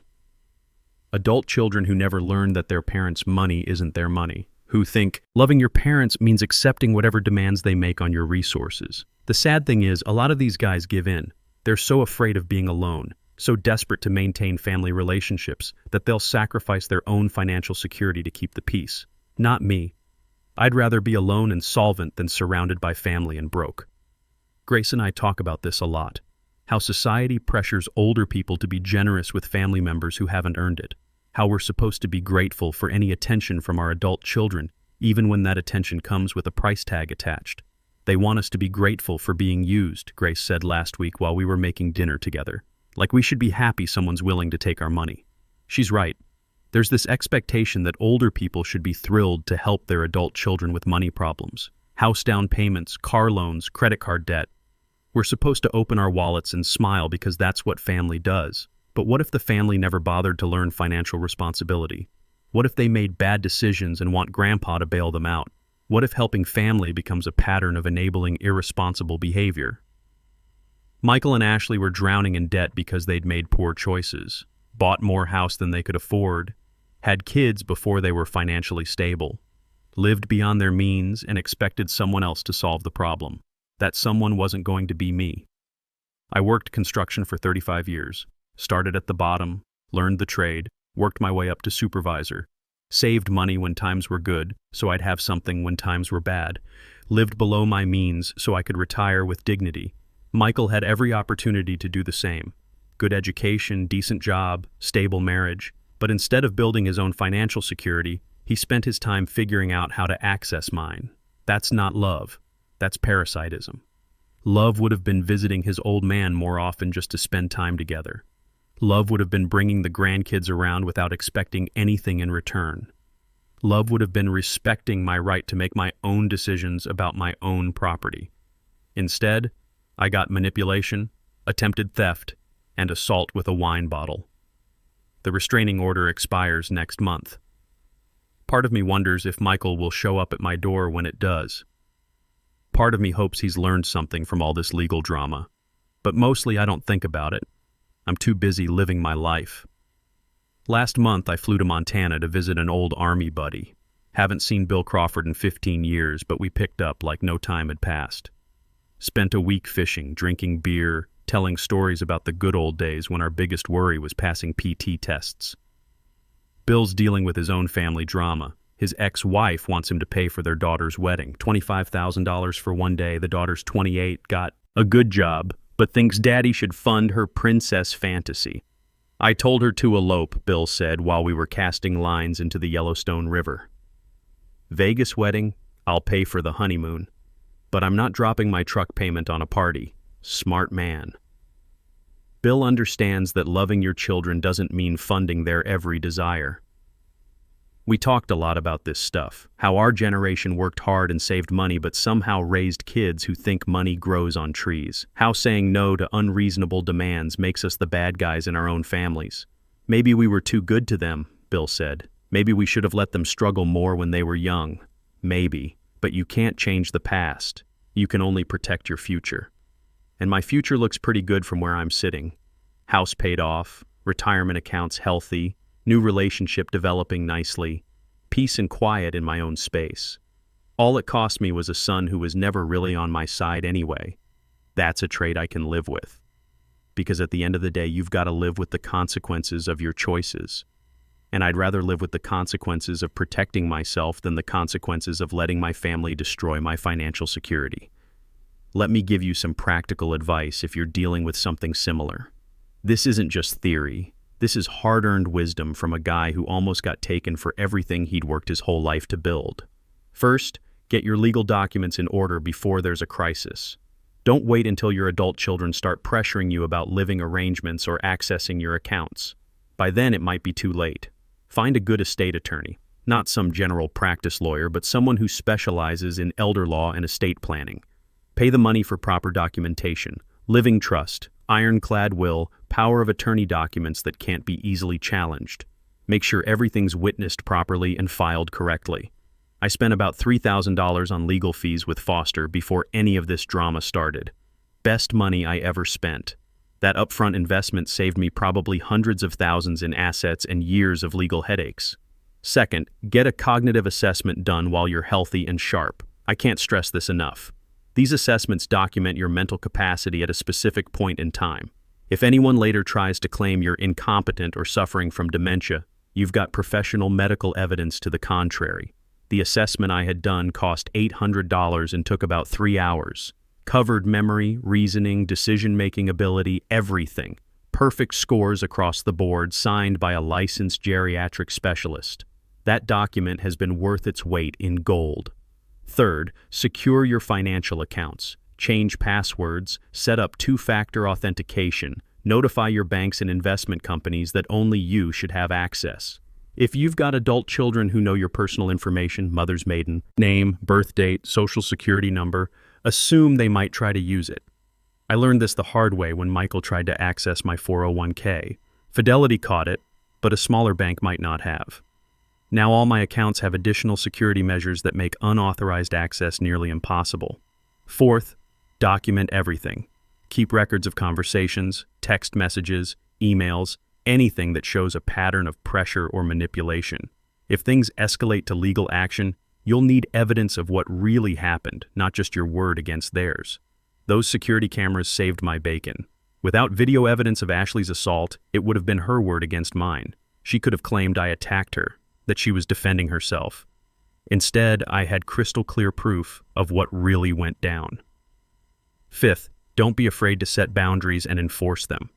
Adult children who never learn that their parents' money isn't their money, who think loving your parents means accepting whatever demands they make on your resources. The sad thing is, a lot of these guys give in. They're so afraid of being alone, so desperate to maintain family relationships, that they'll sacrifice their own financial security to keep the peace. Not me. I'd rather be alone and solvent than surrounded by family and broke. Grace and I talk about this a lot. How society pressures older people to be generous with family members who haven't earned it. How we're supposed to be grateful for any attention from our adult children, even when that attention comes with a price tag attached. They want us to be grateful for being used, Grace said last week while we were making dinner together. Like we should be happy someone's willing to take our money. She's right. There's this expectation that older people should be thrilled to help their adult children with money problems. House down payments, car loans, credit card debt. We're supposed to open our wallets and smile because that's what family does. But what if the family never bothered to learn financial responsibility? What if they made bad decisions and want grandpa to bail them out? What if helping family becomes a pattern of enabling irresponsible behavior? Michael and Ashley were drowning in debt because they'd made poor choices, bought more house than they could afford, had kids before they were financially stable, lived beyond their means and expected someone else to solve the problem. That someone wasn't going to be me. I worked construction for 35 years, started at the bottom, learned the trade, worked my way up to supervisor, saved money when times were good so I'd have something when times were bad, lived below my means so I could retire with dignity. Michael had every opportunity to do the same. Good education, decent job, stable marriage, but instead of building his own financial security, he spent his time figuring out how to access mine. That's not love. That's parasitism. Love would have been visiting his old man more often just to spend time together. Love would have been bringing the grandkids around without expecting anything in return. Love would have been respecting my right to make my own decisions about my own property. Instead, I got manipulation, attempted theft, and assault with a wine bottle. The restraining order expires next month. Part of me wonders if Michael will show up at my door when it does. Part of me hopes he's learned something from all this legal drama. But mostly I don't think about it. I'm too busy living my life. Last month I flew to Montana to visit an old Army buddy. Haven't seen Bill Crawford in 15 years, but we picked up like no time had passed. Spent a week fishing, drinking beer, telling stories about the good old days when our biggest worry was passing PT tests. Bill's dealing with his own family drama. His ex-wife wants him to pay for their daughter's wedding. $25,000 for one day. The daughter's 28, got a good job, but thinks daddy should fund her princess fantasy. I told her to elope, Bill said while we were casting lines into the Yellowstone River. Vegas wedding, I'll pay for the honeymoon. But I'm not dropping my truck payment on a party. Smart man. Bill understands that loving your children doesn't mean funding their every desire. We talked a lot about this stuff, how our generation worked hard and saved money but somehow raised kids who think money grows on trees. How saying no to unreasonable demands makes us the bad guys in our own families. Maybe we were too good to them, Bill said. Maybe we should have let them struggle more when they were young. Maybe. But you can't change the past. You can only protect your future. And my future looks pretty good from where I'm sitting. House paid off, retirement accounts healthy, new relationship developing nicely, peace and quiet in my own space. All it cost me was a son who was never really on my side anyway. That's a trait I can live with. Because at the end of the day, you've got to live with the consequences of your choices. And I'd rather live with the consequences of protecting myself than the consequences of letting my family destroy my financial security. Let me give you some practical advice if you're dealing with something similar. This isn't just theory. This is hard-earned wisdom from a guy who almost got taken for everything he'd worked his whole life to build. First, get your legal documents in order before there's a crisis. Don't wait until your adult children start pressuring you about living arrangements or accessing your accounts. By then, it might be too late. Find a good estate attorney, not some general practice lawyer, but someone who specializes in elder law and estate planning. Pay the money for proper documentation, living trust, ironclad will, power of attorney documents that can't be easily challenged. Make sure everything's witnessed properly and filed correctly. I spent about $3,000 on legal fees with Foster before any of this drama started. Best money I ever spent. That upfront investment saved me probably hundreds of thousands in assets and years of legal headaches. Second, get a cognitive assessment done while you're healthy and sharp. I can't stress this enough. These assessments document your mental capacity at a specific point in time. If anyone later tries to claim you're incompetent or suffering from dementia, you've got professional medical evidence to the contrary. The assessment I had done cost $800 and took about 3 hours. Covered memory, reasoning, decision-making ability, everything. Perfect scores across the board, signed by a licensed geriatric specialist. That document has been worth its weight in gold. Third, secure your financial accounts. Change passwords, set up two-factor authentication, notify your banks and investment companies that only you should have access. If you've got adult children who know your personal information, mother's maiden, name, birth date, social security number, assume they might try to use it. I learned this the hard way when Michael tried to access my 401k. Fidelity caught it, but a smaller bank might not have. Now all my accounts have additional security measures that make unauthorized access nearly impossible. Fourth, document everything. Keep records of conversations, text messages, emails, anything that shows a pattern of pressure or manipulation. If things escalate to legal action, you'll need evidence of what really happened, not just your word against theirs. Those security cameras saved my bacon. Without video evidence of Ashley's assault, it would have been her word against mine. She could have claimed I attacked her, that she was defending herself. Instead, I had crystal clear proof of what really went down. Fifth, don't be afraid to set boundaries and enforce them.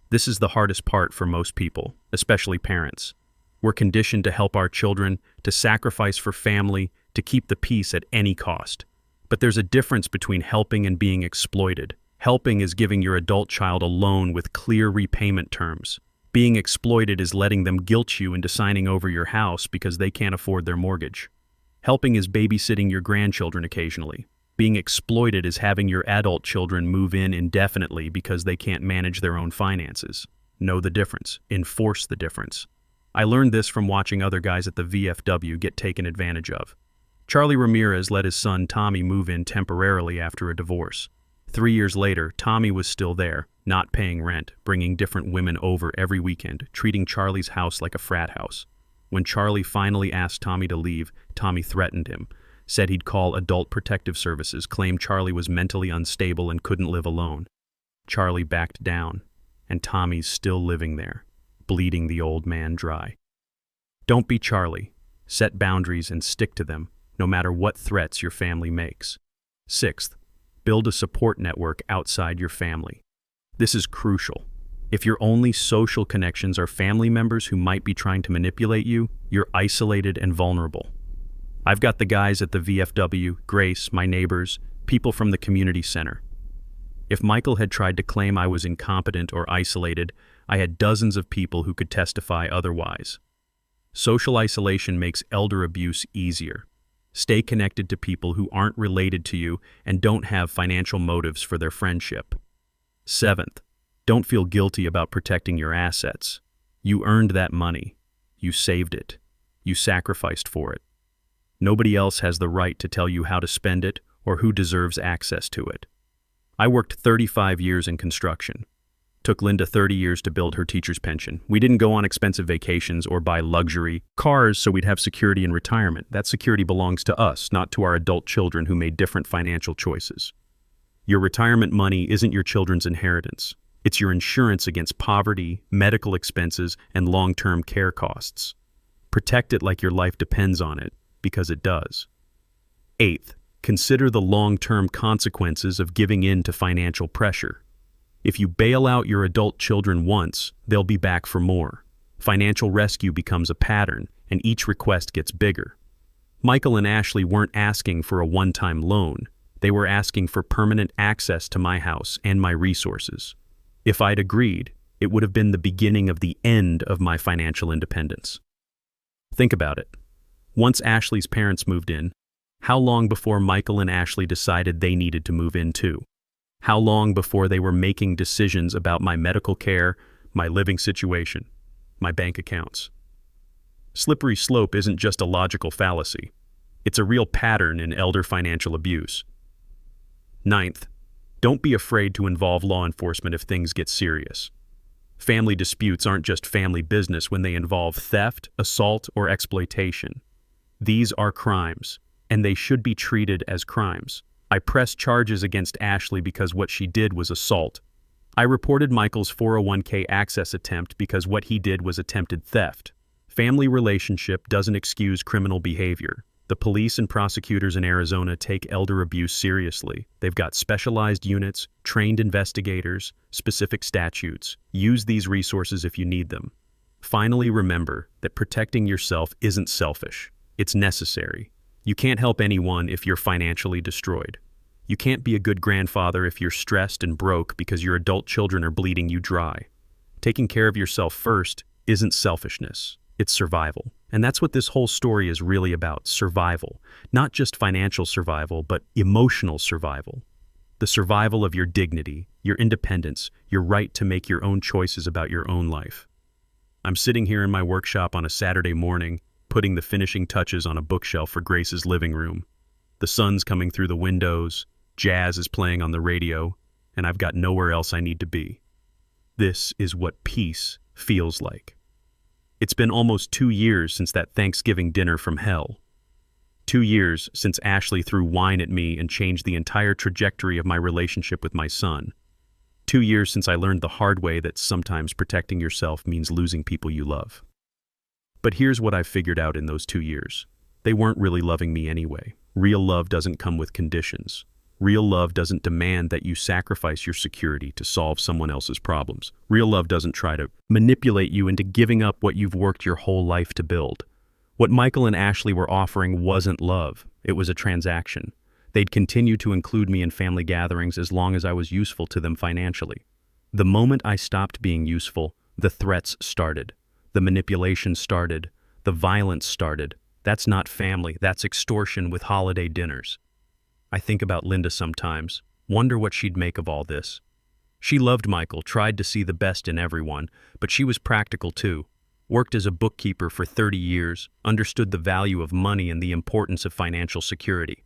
This is the hardest part for most people, especially parents. We're conditioned to help our children, to sacrifice for family, to keep the peace at any cost. But there's a difference between helping and being exploited. Helping is giving your adult child a loan with clear repayment terms. Being exploited is letting them guilt you into signing over your house because they can't afford their mortgage. Helping is babysitting your grandchildren occasionally. Being exploited is having your adult children move in indefinitely because they can't manage their own finances. Know the difference. Enforce the difference. I learned this from watching other guys at the VFW get taken advantage of. Charlie Ramirez let his son Tommy move in temporarily after a divorce. 3 years later, Tommy was still there, not paying rent, bringing different women over every weekend, treating Charlie's house like a frat house. When Charlie finally asked Tommy to leave, Tommy threatened him, said he'd call Adult Protective Services, claimed Charlie was mentally unstable and couldn't live alone. Charlie backed down, and Tommy's still living there, bleeding the old man dry. Don't be Charlie. Set boundaries and stick to them, no matter what threats your family makes. Sixth, build a support network outside your family. This is crucial. If your only social connections are family members who might be trying to manipulate you, you're isolated and vulnerable. I've got the guys at the VFW, Grace, my neighbors, people from the community center. If Michael had tried to claim I was incompetent or isolated, I had dozens of people who could testify otherwise. Social isolation makes elder abuse easier. Stay connected to people who aren't related to you and don't have financial motives for their friendship. Seventh, don't feel guilty about protecting your assets. You earned that money. You saved it. You sacrificed for it. Nobody else has the right to tell you how to spend it or who deserves access to it. I worked 35 years in construction. Took Linda 30 years to build her teacher's pension. We didn't go on expensive vacations or buy luxury cars so we'd have security in retirement. That security belongs to us, not to our adult children who made different financial choices. Your retirement money isn't your children's inheritance. It's your insurance against poverty, medical expenses, and long-term care costs. Protect it like your life depends on it, because it does. Eighth, consider the long-term consequences of giving in to financial pressure. If you bail out your adult children once, they'll be back for more. Financial rescue becomes a pattern, and each request gets bigger. Michael and Ashley weren't asking for a one-time loan. They were asking for permanent access to my house and my resources. If I'd agreed, it would have been the beginning of the end of my financial independence. Think about it. Once Ashley's parents moved in, how long before Michael and Ashley decided they needed to move in too? How long before they were making decisions about my medical care, my living situation, my bank accounts? Slippery slope isn't just a logical fallacy. It's a real pattern in elder financial abuse. Ninth, don't be afraid to involve law enforcement if things get serious. Family disputes aren't just family business when they involve theft, assault, or exploitation. These are crimes, and they should be treated as crimes. I pressed charges against Ashley because what she did was assault. I reported Michael's 401k access attempt because what he did was attempted theft. Family relationship doesn't excuse criminal behavior. The police and prosecutors in Arizona take elder abuse seriously. They've got specialized units, trained investigators, specific statutes. Use these resources if you need them. Finally, remember that protecting yourself isn't selfish. It's necessary. You can't help anyone if you're financially destroyed. You can't be a good grandfather if you're stressed and broke because your adult children are bleeding you dry. Taking care of yourself first isn't selfishness. It's survival. And that's what this whole story is really about, survival. Not just financial survival, but emotional survival. The survival of your dignity, your independence, your right to make your own choices about your own life. I'm sitting here in my workshop on a Saturday morning, putting the finishing touches on a bookshelf for Grace's living room. The sun's coming through the windows, jazz is playing on the radio, and I've got nowhere else I need to be. This is what peace feels like. It's been almost 2 years since that Thanksgiving dinner from hell. 2 years since Ashley threw wine at me and changed the entire trajectory of my relationship with my son. 2 years since I learned the hard way that sometimes protecting yourself means losing people you love. But here's what I've figured out in those 2 years. They weren't really loving me anyway. Real love doesn't come with conditions. Real love doesn't demand that you sacrifice your security to solve someone else's problems. Real love doesn't try to manipulate you into giving up what you've worked your whole life to build. What Michael and Ashley were offering wasn't love. It was a transaction. They'd continue to include me in family gatherings as long as I was useful to them financially. The moment I stopped being useful, the threats started. The manipulation started. The violence started. That's not family, that's extortion with holiday dinners. I think about Linda sometimes, wonder what she'd make of all this. She loved Michael, tried to see the best in everyone, but she was practical too. Worked as a bookkeeper for 30 years, understood the value of money and the importance of financial security.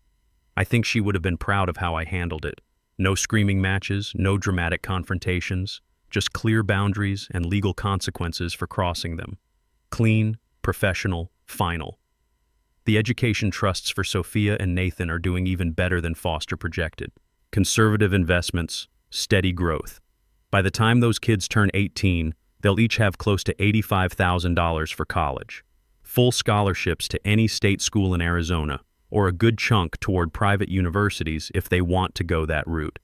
I think she would have been proud of how I handled it. No screaming matches, no dramatic confrontations, just clear boundaries and legal consequences for crossing them. Clean, professional, final. The education trusts for Sophia and Nathan are doing even better than Foster projected. Conservative investments, steady growth. By the time those kids turn 18, they'll each have close to $85,000 for college. Full scholarships to any state school in Arizona, or a good chunk toward private universities if they want to go that route.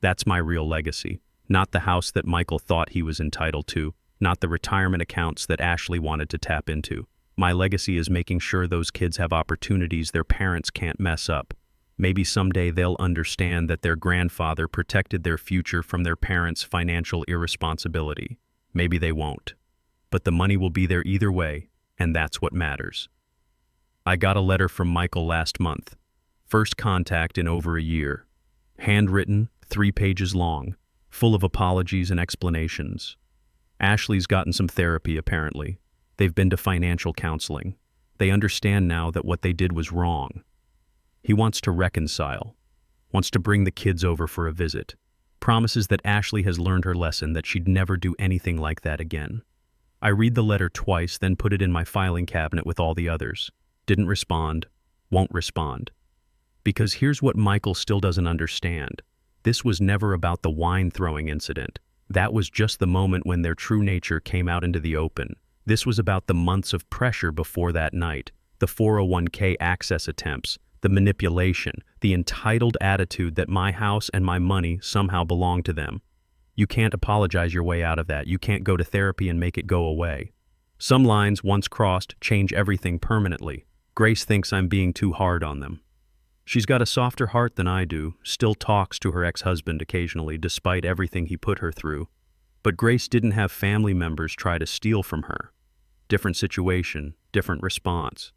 That's my real legacy. Not the house that Michael thought he was entitled to, not the retirement accounts that Ashley wanted to tap into. My legacy is making sure those kids have opportunities their parents can't mess up. Maybe someday they'll understand that their grandfather protected their future from their parents' financial irresponsibility. Maybe they won't. But the money will be there either way, and that's what matters. I got a letter from Michael last month. First contact in over a year. Handwritten, 3 pages long, full of apologies and explanations. Ashley's gotten some therapy, apparently. They've been to financial counseling. They understand now that what they did was wrong. He wants to reconcile, wants to bring the kids over for a visit, promises that Ashley has learned her lesson, that she'd never do anything like that again. I read the letter twice, then put it in my filing cabinet with all the others. Didn't respond, won't respond. Because here's what Michael still doesn't understand. This was never about the wine-throwing incident. That was just the moment when their true nature came out into the open. This was about the months of pressure before that night, the 401k access attempts, the manipulation, the entitled attitude that my house and my money somehow belong to them. You can't apologize your way out of that. You can't go to therapy and make it go away. Some lines, once crossed, change everything permanently. Grace thinks I'm being too hard on them. She's got a softer heart than I do, still talks to her ex-husband occasionally despite everything he put her through. But Grace didn't have family members try to steal from her. Different situation, different response.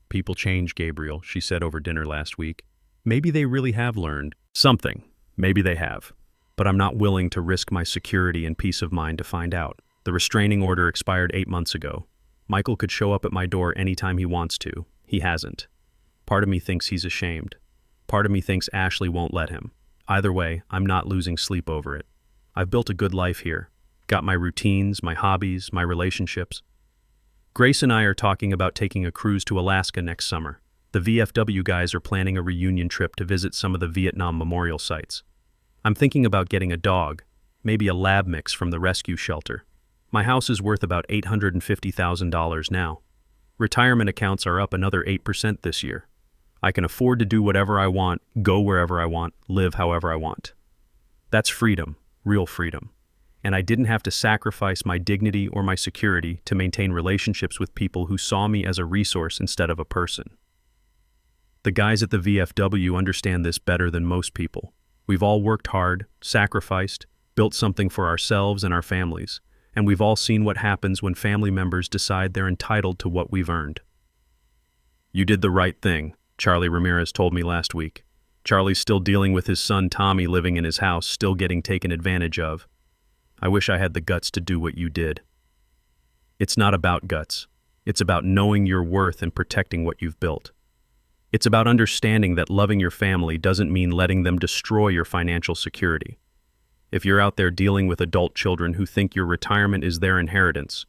People change, Gabriel, she said over dinner last week. Maybe they really have learned something. Maybe they have. But I'm not willing to risk my security and peace of mind to find out. The restraining order expired 8 months ago. Michael could show up at my door anytime he wants to. He hasn't. Part of me thinks he's ashamed. Part of me thinks Ashley won't let him. Either way, I'm not losing sleep over it. I've built a good life here. Got my routines, my hobbies, my relationships. Grace and I are talking about taking a cruise to Alaska next summer. The VFW guys are planning a reunion trip to visit some of the Vietnam memorial sites. I'm thinking about getting a dog, maybe a lab mix from the rescue shelter. My house is worth about $850,000 now. Retirement accounts are up another 8% this year. I can afford to do whatever I want, go wherever I want, live however I want. That's freedom, real freedom. And I didn't have to sacrifice my dignity or my security to maintain relationships with people who saw me as a resource instead of a person. The guys at the VFW understand this better than most people. We've all worked hard, sacrificed, built something for ourselves and our families, and we've all seen what happens when family members decide they're entitled to what we've earned. You did the right thing, Charlie Ramirez told me last week. Charlie's still dealing with his son Tommy living in his house, still getting taken advantage of. I wish I had the guts to do what you did. It's not about guts. It's about knowing your worth and protecting what you've built. It's about understanding that loving your family doesn't mean letting them destroy your financial security. If you're out there dealing with adult children who think your retirement is their inheritance,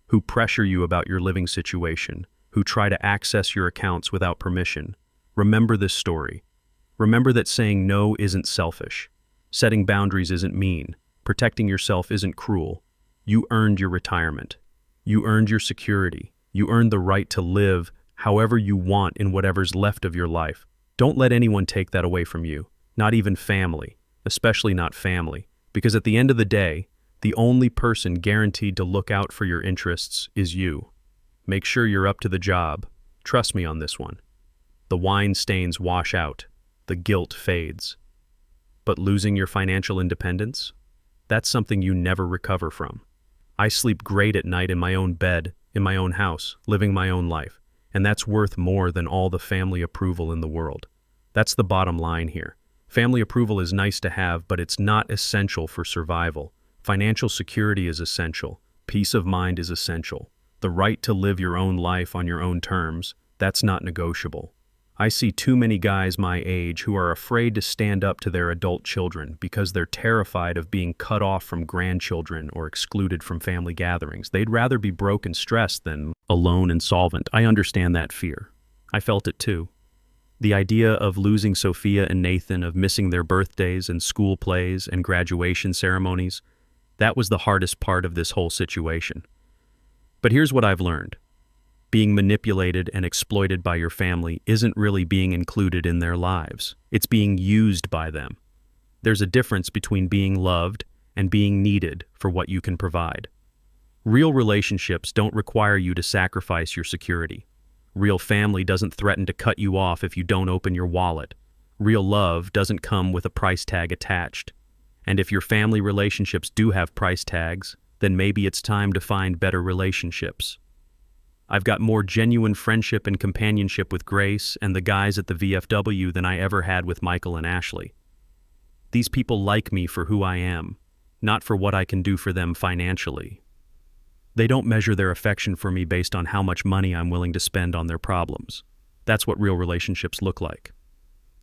who pressure you about your living situation, who try to access your accounts without permission, remember this story. Remember that saying no isn't selfish. Setting boundaries isn't mean. Protecting yourself isn't cruel. You earned your retirement. You earned your security. You earned the right to live however you want in whatever's left of your life. Don't let anyone take that away from you, not even family, especially not family, because at the end of the day, the only person guaranteed to look out for your interests is you. Make sure you're up to the job. Trust me on this one. The wine stains wash out. The guilt fades. But losing your financial independence? That's something you never recover from. I sleep great at night in my own bed, in my own house, living my own life, and that's worth more than all the family approval in the world. That's the bottom line here. Family approval is nice to have, but it's not essential for survival. Financial security is essential. Peace of mind is essential. The right to live your own life on your own terms, that's not negotiable. I see too many guys my age who are afraid to stand up to their adult children because they're terrified of being cut off from grandchildren or excluded from family gatherings. They'd rather be broke and stressed than alone and solvent. I understand that fear. I felt it too. The idea of losing Sophia and Nathan, of missing their birthdays and school plays and graduation ceremonies, that was the hardest part of this whole situation. But here's what I've learned. Being manipulated and exploited by your family isn't really being included in their lives. It's being used by them. There's a difference between being loved and being needed for what you can provide. Real relationships don't require you to sacrifice your security. Real family doesn't threaten to cut you off if you don't open your wallet. Real love doesn't come with a price tag attached. And if your family relationships do have price tags, then maybe it's time to find better relationships. I've got more genuine friendship and companionship with Grace and the guys at the VFW than I ever had with Michael and Ashley. These people like me for who I am, not for what I can do for them financially. They don't measure their affection for me based on how much money I'm willing to spend on their problems. That's what real relationships look like.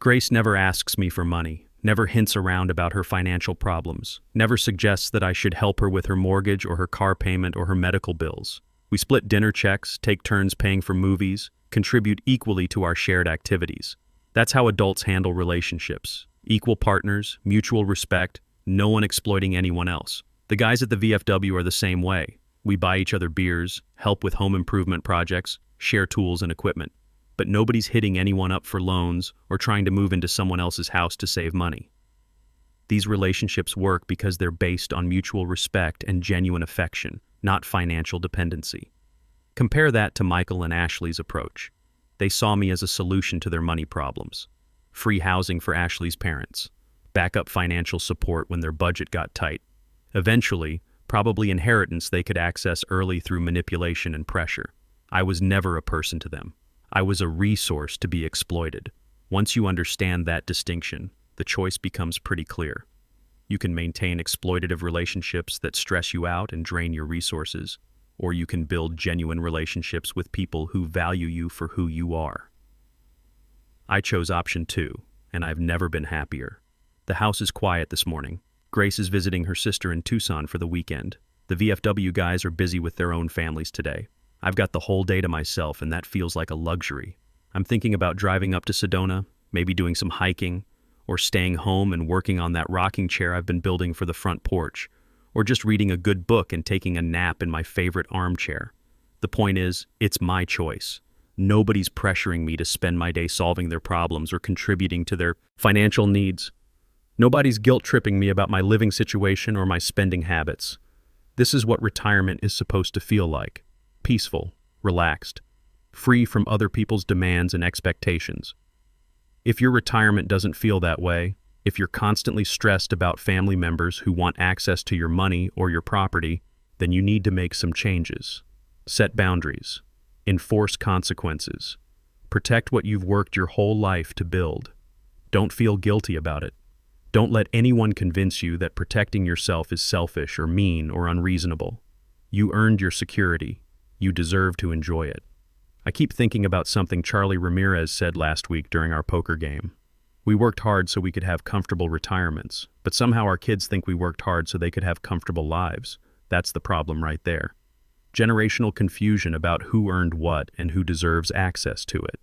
Grace never asks me for money, never hints around about her financial problems, never suggests that I should help her with her mortgage or her car payment or her medical bills. We split dinner checks, take turns paying for movies, contribute equally to our shared activities. That's how adults handle relationships. Equal partners, mutual respect, no one exploiting anyone else. The guys at the VFW are the same way. We buy each other beers, help with home improvement projects, share tools and equipment. But nobody's hitting anyone up for loans or trying to move into someone else's house to save money. These relationships work because they're based on mutual respect and genuine affection, not financial dependency. Compare that to Michael and Ashley's approach. They saw me as a solution to their money problems. Free housing for Ashley's parents. Backup financial support when their budget got tight. Eventually, probably inheritance they could access early through manipulation and pressure. I was never a person to them. I was a resource to be exploited. Once you understand that distinction, the choice becomes pretty clear. You can maintain exploitative relationships that stress you out and drain your resources, or you can build genuine relationships with people who value you for who you are. I chose option 2, and I've never been happier. The house is quiet this morning. Grace is visiting her sister in Tucson for the weekend. The VFW guys are busy with their own families today. I've got the whole day to myself, and that feels like a luxury. I'm thinking about driving up to Sedona, maybe doing some hiking, or staying home and working on that rocking chair I've been building for the front porch, or just reading a good book and taking a nap in my favorite armchair. The point is, it's my choice. Nobody's pressuring me to spend my day solving their problems or contributing to their financial needs. Nobody's guilt-tripping me about my living situation or my spending habits. This is what retirement is supposed to feel like. Peaceful, relaxed, free from other people's demands and expectations. If your retirement doesn't feel that way, if you're constantly stressed about family members who want access to your money or your property, then you need to make some changes. Set boundaries. Enforce consequences. Protect what you've worked your whole life to build. Don't feel guilty about it. Don't let anyone convince you that protecting yourself is selfish or mean or unreasonable. You earned your security. You deserve to enjoy it. I keep thinking about something Charlie Ramirez said last week during our poker game. We worked hard so we could have comfortable retirements, but somehow our kids think we worked hard so they could have comfortable lives. That's the problem right there. Generational confusion about who earned what and who deserves access to it.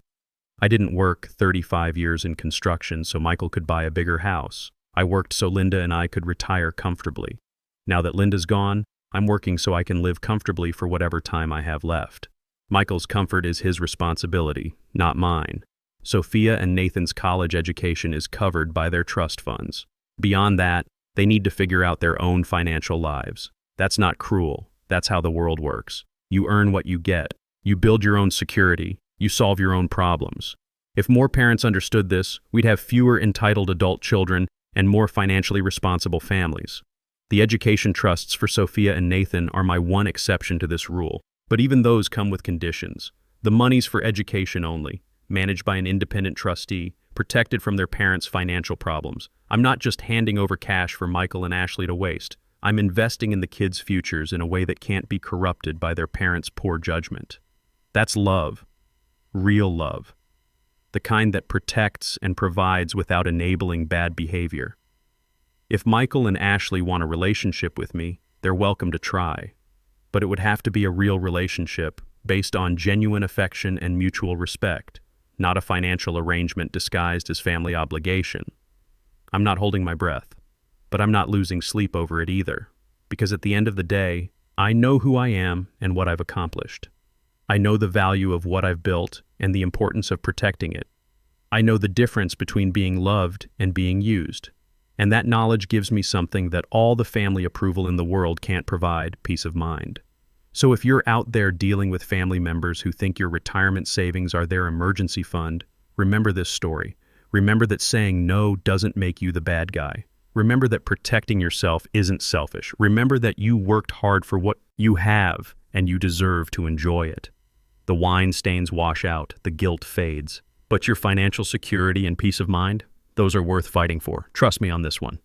I didn't work 35 years in construction so Michael could buy a bigger house. I worked so Linda and I could retire comfortably. Now that Linda's gone, I'm working so I can live comfortably for whatever time I have left. Michael's comfort is his responsibility, not mine. Sophia and Nathan's college education is covered by their trust funds. Beyond that, they need to figure out their own financial lives. That's not cruel. That's how the world works. You earn what you get. You build your own security. You solve your own problems. If more parents understood this, we'd have fewer entitled adult children and more financially responsible families. The education trusts for Sophia and Nathan are my one exception to this rule, but even those come with conditions. The money's for education only, managed by an independent trustee, protected from their parents' financial problems. I'm not just handing over cash for Michael and Ashley to waste. I'm investing in the kids' futures in a way that can't be corrupted by their parents' poor judgment. That's love. Real love. The kind that protects and provides without enabling bad behavior. If Michael and Ashley want a relationship with me, they're welcome to try. But it would have to be a real relationship based on genuine affection and mutual respect, not a financial arrangement disguised as family obligation. I'm not holding my breath, but I'm not losing sleep over it either, because at the end of the day, I know who I am and what I've accomplished. I know the value of what I've built and the importance of protecting it. I know the difference between being loved and being used. And that knowledge gives me something that all the family approval in the world can't provide, peace of mind. So if you're out there dealing with family members who think your retirement savings are their emergency fund, remember this story. Remember that saying no doesn't make you the bad guy. Remember that protecting yourself isn't selfish. Remember that you worked hard for what you have and you deserve to enjoy it. The wine stains wash out, the guilt fades. But your financial security and peace of mind, those are worth fighting for. Trust me on this one.